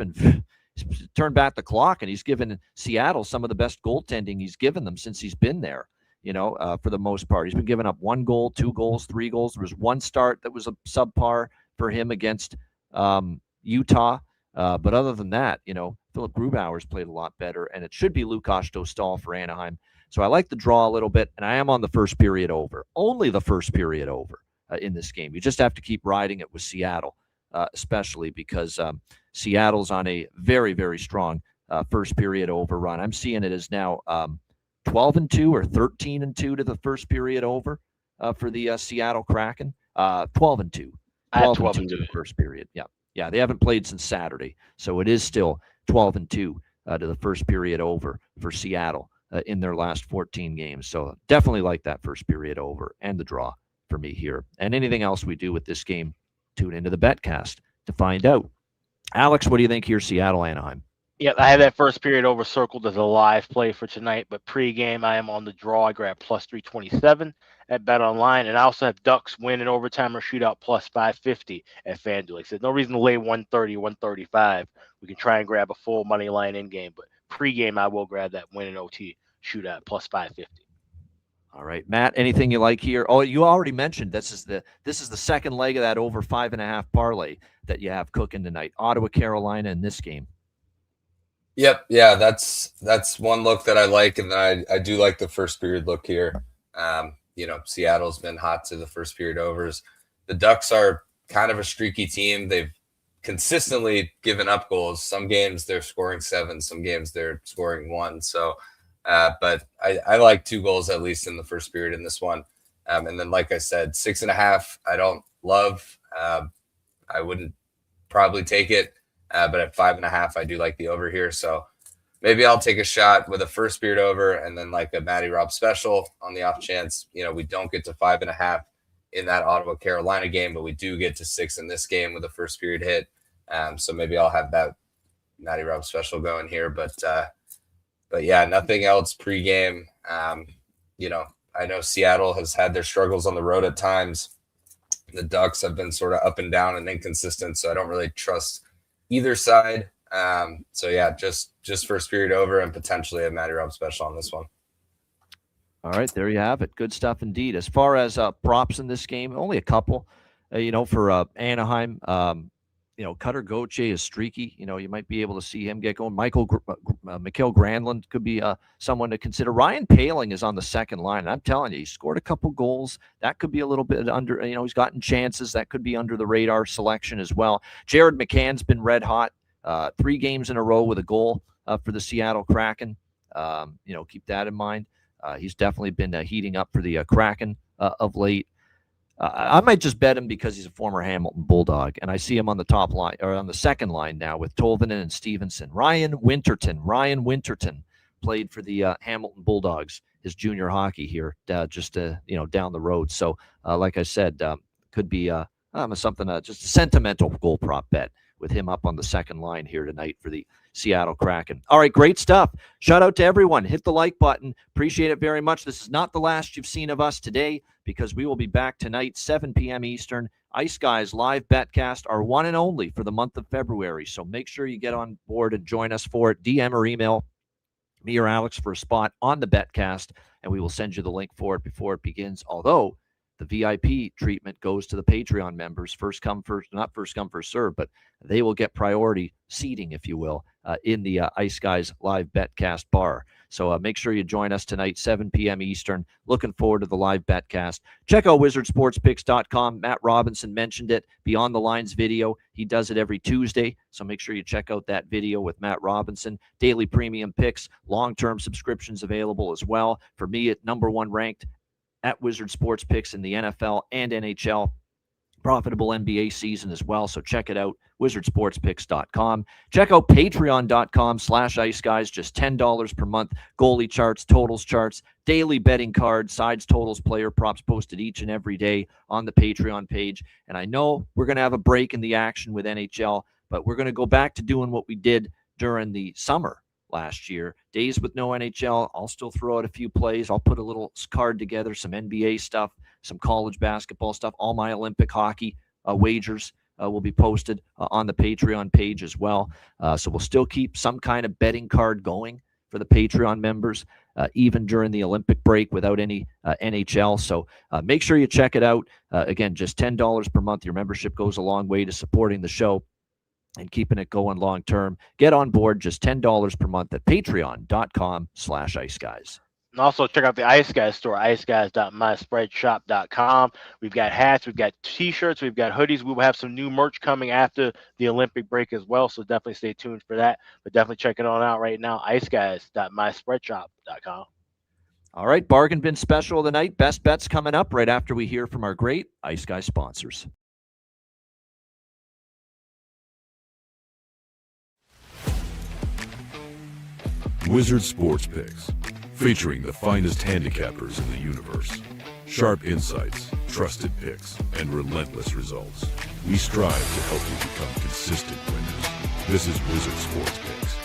turned back the clock, and he's given Seattle some of the best goaltending he's given them since he's been there, for the most part. He's been giving up 1 goal, 2 goals, 3 goals. There was 1 start that was a subpar for him against Utah. But other than that, Philip Grubauer's played a lot better, and it should be Lukas Dostal for Anaheim. So I like the draw a little bit, and I am on the first period over. Only the first period over in this game. You just have to keep riding it with Seattle, especially because Seattle's on a very, very strong first period over run. I'm seeing it as now 12-2 or 13-2 to the first period over for the Seattle Kraken. 12-2. 12-2 to the first period. Yeah. Yeah, they haven't played since Saturday, so it is still 12-2 to the first period over for Seattle in their last 14 games. So definitely like that first period over and the draw for me here. And anything else we do with this game, tune into the betcast to find out. Alex, what do you think here, Seattle, Anaheim? Yeah, I have that first period over circled as a live play for tonight, but pregame I am on the draw. I grab plus 327 at BetOnline, and I also have Ducks win in overtime or shootout plus 550 at FanDuel. Like I said, no reason to lay 130, 135. We can try and grab a full money line in game, but pregame I will grab that win in OT shootout plus 550. All right, Matt, anything you like here? Oh, you already mentioned this is the second leg of that over 5.5 parlay that you have cooking tonight. Ottawa, Carolina in this game. Yep. Yeah, that's one look that I like, and I do like the first period look here. Seattle's been hot to the first period overs. The Ducks are kind of a streaky team. They've consistently given up goals. Some games they're scoring 7, some games they're scoring 1. So, but I like 2 goals at least in the first period in this one. And then, like I said, 6.5, I don't love. I wouldn't probably take it. But at 5.5, I do like the over here. So maybe I'll take a shot with a first period over and then like a Matty Rob special on the off chance, we don't get to 5.5 in that Ottawa Carolina game, but we do get to 6 in this game with a first period hit. So maybe I'll have that Matty Rob special going here, but yeah, nothing else pregame. I know Seattle has had their struggles on the road at times. The Ducks have been sort of up and down and inconsistent, so I don't really trust either side. So yeah, just first period over and potentially a Matty Rob special on this one. All right, there you have it. Good stuff indeed. As far as props in this game, only a couple. For Anaheim, Cutter Gauthier is streaky. You might be able to see him get going. Mikael Granlund could be someone to consider. Ryan Poehling is on the second line, and I'm telling you, he scored a couple goals. That could be a little bit under. He's gotten chances. That could be under the radar selection as well. Jared McCann's been red hot. 3 games in a row with a goal for the Seattle Kraken. Keep that in mind. He's definitely been heating up for the Kraken of late. I might just bet him because he's a former Hamilton Bulldog, and I see him on the top line or on the second line now with Tolvanen and Stevenson. Ryan Winterton played for the Hamilton Bulldogs, his junior hockey here, just down the road. So, like I said, could be something just a sentimental goal prop bet with him up on the second line here tonight for the Seattle Kraken. All right, great stuff. Shout out to everyone. Hit the like button. Appreciate it very much. This is not the last you've seen of us today because we will be back tonight, 7 p.m. Eastern. Ice Guys live betcast, our one and only for the month of February. So make sure you get on board and join us for it. DM or email me or Alex for a spot on the betcast, and we will send you the link for it before it begins. Although the VIP treatment goes to the Patreon members. Not first come, first serve, but they will get priority seating, if you will, in the Ice Guys live betcast bar. So make sure you join us tonight, 7 p.m. Eastern. Looking forward to the live betcast. Check out wizardsportspicks.com. Matt Robinson mentioned it. Beyond the Lines video. He does it every Tuesday. So make sure you check out that video with Matt Robinson. Daily premium picks, long-term subscriptions available as well. For me, at number 1 ranked at Wizard Sports Picks in the NFL and NHL. Profitable NBA season as well. So check it out, wizardsportspicks.com. Check out patreon.com/iceguys, just $10 per month. Goalie charts, totals charts, daily betting cards, sides, totals, player props posted each and every day on the Patreon page. And I know we're going to have a break in the action with NHL, but we're going to go back to doing what we did during the summer last year. Days with no NHL. I'll still throw out a few plays. I'll put a little card together, some NBA stuff, some college basketball stuff. All my Olympic hockey wagers will be posted on the Patreon page as well. So we'll still keep some kind of betting card going for the Patreon members, even during the Olympic break without any NHL. So make sure you check it out. Again, just $10 per month. Your membership goes a long way to supporting the show and keeping it going long term. Get on board, just $10 per month at patreon.com/iceguys. And also check out the Ice Guys store, iceguys.myspreadshop.com. We've got hats, we've got t-shirts, we've got hoodies. We will have some new merch coming after the Olympic break as well, so definitely stay tuned for that. But definitely check it on out right now, iceguys.myspreadshop.com. All right, bargain bin special of the night. Best bets coming up right after we hear from our great Ice Guys sponsors. Wizard Sports Picks, featuring the finest handicappers in the universe. Sharp insights, trusted picks, and relentless results. We strive to help you become consistent winners. This is Wizard Sports Picks.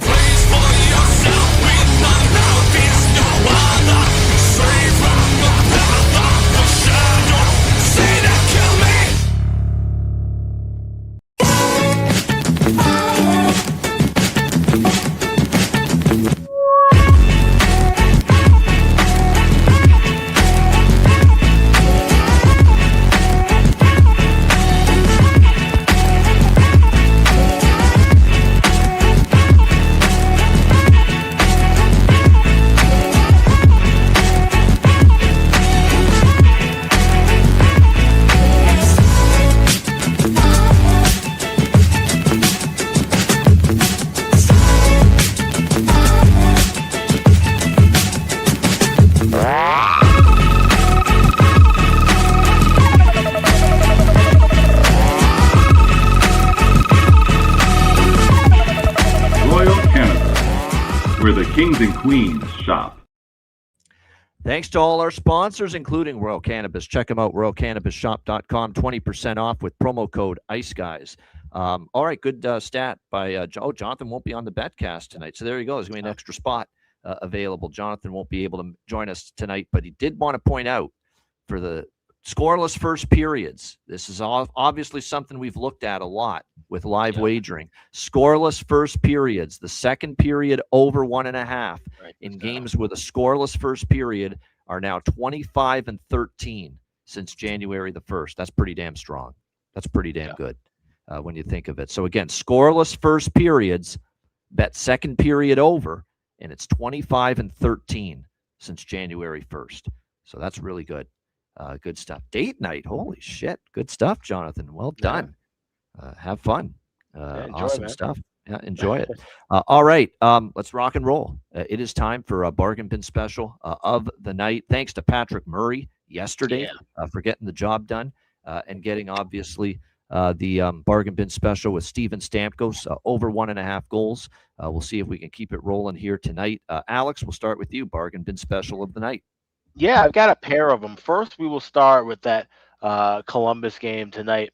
Please for yourself with my mouth is no one. Kings and Queens shop. Thanks to all our sponsors, including Royal Cannabis. Check them out, royalcannabisshop.com, 20% off with promo code ICEGUYS. All right, good stat by Jonathan won't be on the betcast tonight. So there you go. There's going to be an extra spot available. Jonathan won't be able to join us tonight, but he did want to point out for the scoreless first periods. This is obviously something we've looked at a lot with live wagering. Scoreless first periods, the second period over 1.5 in games with a scoreless first period are now 25-13 since January the 1st. That's pretty damn strong. That's pretty damn good when you think of it. So again, scoreless first periods, bet second period over, and it's 25-13 since January 1st. So that's really good. Good stuff. Date night. Holy shit. Good stuff, Jonathan. Well done. Have fun. Awesome stuff. Yeah, enjoy it. All right. Let's rock and roll. It is time for a bargain bin special of the night. Thanks to Patrick Murray yesterday for getting the job done and getting, obviously, the bargain bin special with Steven Stamkos, over 1.5 goals. We'll see if we can keep it rolling here tonight. Alex, we'll start with you. Bargain bin special of the night. Yeah, I've got a pair of them. First, we will start with that Columbus game tonight.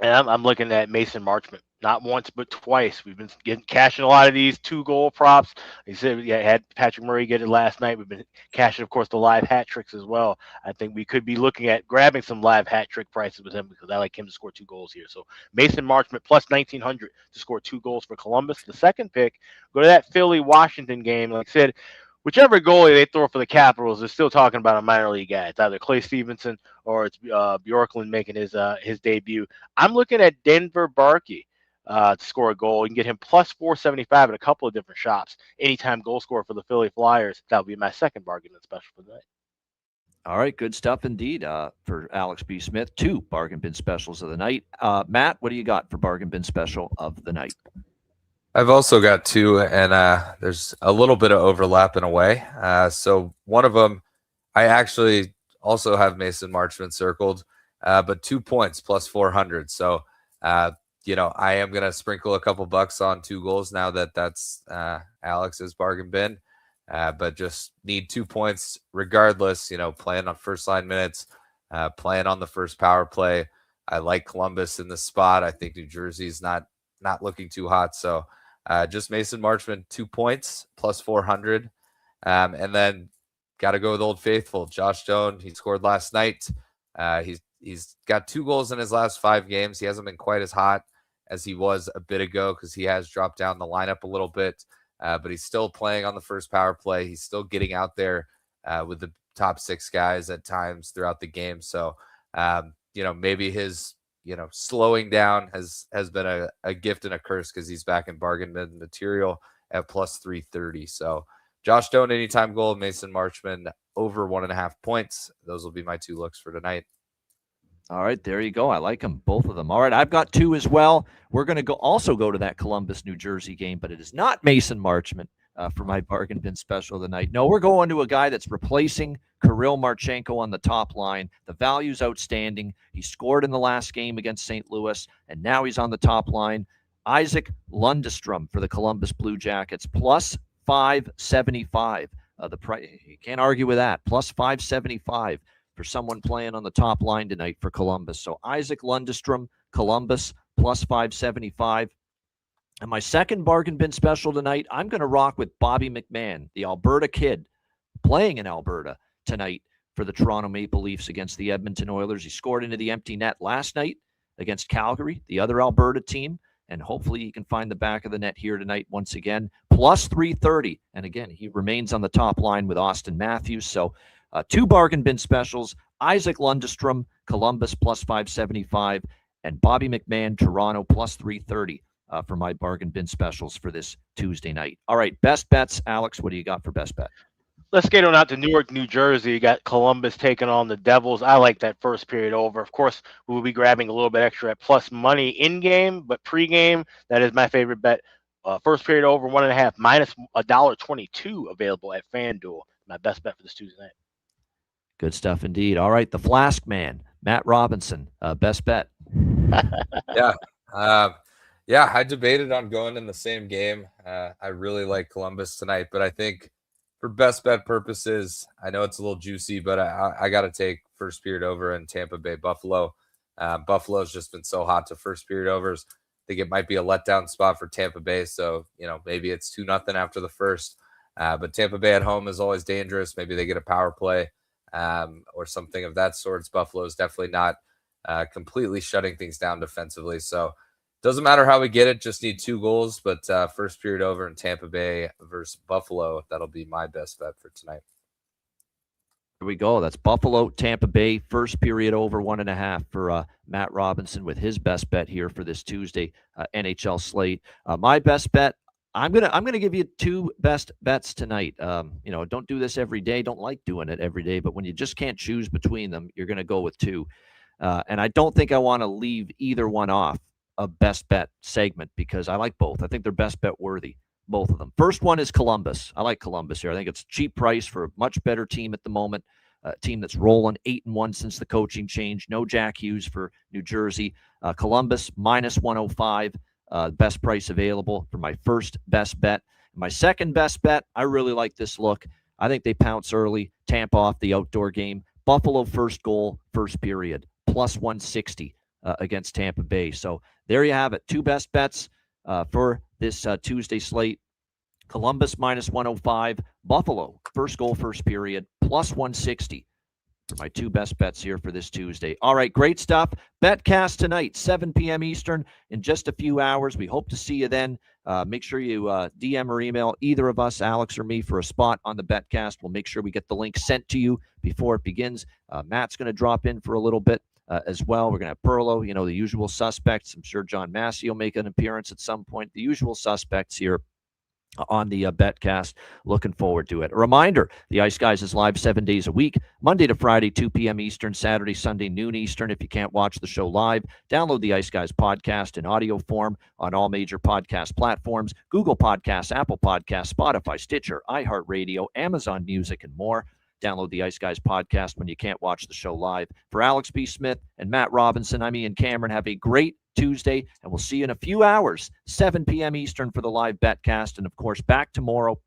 And I'm looking at Mason Marchment. Not once, but twice. We've been cashing a lot of these 2-goal props. He said, had Patrick Murray get it last night. We've been cashing, of course, the live hat tricks as well. I think we could be looking at grabbing some live hat trick prices with him because I like him to score 2 goals here. So Mason Marchment plus 1,900 to score 2 goals for Columbus. The second pick, go to that Philly-Washington game. Like I said, whichever goalie they throw for the Capitals, they're still talking about a minor league guy. It's either Clay Stevenson or it's Bjorklund making his debut. I'm looking at Denver Barkey to score a goal. You can get him plus 475 at a couple of different shops. Anytime goal scorer for the Philly Flyers. That'll be my second bargain special for the night. All right, good stuff indeed for Alex B. Smith. 2 bargain bin specials of the night. Matt, what do you got for bargain bin special of the night? I've also got 2, and there's a little bit of overlap in a way. So one of them, I actually also have Mason Marchment circled, but 2 points plus 400. So, I am going to sprinkle a couple bucks on 2 goals now that that's Alex's bargain bin, but just need 2 points regardless, playing on first line minutes, playing on the first power play. I like Columbus in the spot. I think New Jersey's not looking too hot. So just Mason Marchment, 2 points plus 400. And then got to go with Old Faithful. Josh Doan, he scored last night. He's got 2 goals in his last 5 games. He hasn't been quite as hot as he was a bit ago because he has dropped down the lineup a little bit, but he's still playing on the first power play. He's still getting out there with the top 6 guys at times throughout the game. So, maybe his, slowing down has been a gift and a curse because he's back in bargain bin material at plus 330. So Josh Doan, anytime goal, Mason Marchment over 1.5 points. Those will be my 2 looks for tonight. All right, there you go. I like them, both of them. All right, I've got 2 as well. We're going to also go to that Columbus, New Jersey game, but it is not Mason Marchment for my bargain bin special of the night. No, we're going to a guy that's replacing Kirill Marchenko on the top line. The value's outstanding. He scored in the last game against St. Louis, and now he's on the top line. Isaac Lundestrom for the Columbus Blue Jackets, plus 575. The price, you can't argue with that. Plus 575 for someone playing on the top line tonight for Columbus. So Isaac Lundestrom, Columbus, plus 575. And my second bargain bin special tonight, I'm going to rock with Bobby McMann, the Alberta kid, playing in Alberta tonight for the Toronto Maple Leafs against the Edmonton Oilers. He scored into the empty net last night against Calgary, the other Alberta team, and hopefully he can find the back of the net here tonight once again. Plus 330. And again, he remains on the top line with Austin Matthews. So 2 bargain bin specials, Isaac Lundestrom, Columbus, plus 575, and Bobby McMann, Toronto, plus 330 for my bargain bin specials for this Tuesday night. All right, best bets. Alex, what do you got for best bet? Let's get on out to Newark, New Jersey. You got Columbus taking on the Devils. I like that first period over. Of course, we will be grabbing a little bit extra at plus money in-game, but pre-game, that is my favorite bet. First period over 1.5, minus $1.22 available at FanDuel. My best bet for this Tuesday night. Good stuff indeed. All right, the Flask Man, Matt Robinson, best bet. Yeah. Yeah, I debated on going in the same game. I really like Columbus tonight, but I think for best bet purposes, I know it's a little juicy, but I got to take first period over in Tampa Bay Buffalo. Buffalo's just been so hot to first period overs. I think it might be a letdown spot for Tampa Bay. So, maybe it's 2-0 after the first. But Tampa Bay at home is always dangerous. Maybe they get a power play or something of that sort. Buffalo is definitely not completely shutting things down defensively. So, doesn't matter how we get it, just need 2 goals. But first period over in Tampa Bay versus Buffalo, that'll be my best bet for tonight. Here we go. That's Buffalo, Tampa Bay, first period over 1.5 for Matt Robinson with his best bet here for this Tuesday NHL slate. My best bet, I'm gonna give you 2 best bets tonight. Don't do this every day. Don't like doing it every day, but when you just can't choose between them, you're gonna go with 2. And I don't think I want to leave either one off a best bet segment because I like both. I think they're best bet worthy, both of them. First one is Columbus. I like Columbus here. I think it's a cheap price for a much better team at the moment, a team that's rolling 8-1 since the coaching change. No Jack Hughes for New Jersey. Columbus minus 105, best price available for my first best bet. My second best bet, I really like this look. I think they pounce early, Tampa off the outdoor game. Buffalo first goal, first period, plus 160 against Tampa Bay. So there you have it. 2 best bets for this Tuesday slate. Columbus minus 105. Buffalo, first goal, first period, plus 160 for my 2 best bets here for this Tuesday. All right, great stuff. Betcast tonight, 7 p.m. Eastern, in just a few hours. We hope to see you then. Make sure you DM or email either of us, Alex or me, for a spot on the Betcast. We'll make sure we get the link sent to you before it begins. Matt's going to drop in for a little bit as well. We're going to have Perlo, the usual suspects. I'm sure John Massey will make an appearance at some point. The usual suspects here on the Betcast. Looking forward to it. A reminder, the Ice Guys is live 7 days a week, Monday to Friday, 2 p.m. Eastern, Saturday, Sunday, noon Eastern. If you can't watch the show live, download the Ice Guys podcast in audio form on all major podcast platforms, Google Podcasts, Apple Podcasts, Spotify, Stitcher, iHeartRadio, Amazon Music, and more. Download the Ice Guys podcast when you can't watch the show live. For Alex B. Smith and Matt Robinson, I'm Ian Cameron. Have a great Tuesday, and we'll see you in a few hours, 7 p.m. Eastern for the live Betcast, and, of course, back tomorrow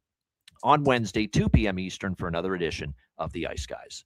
on Wednesday, 2 p.m. Eastern for another edition of the Ice Guys.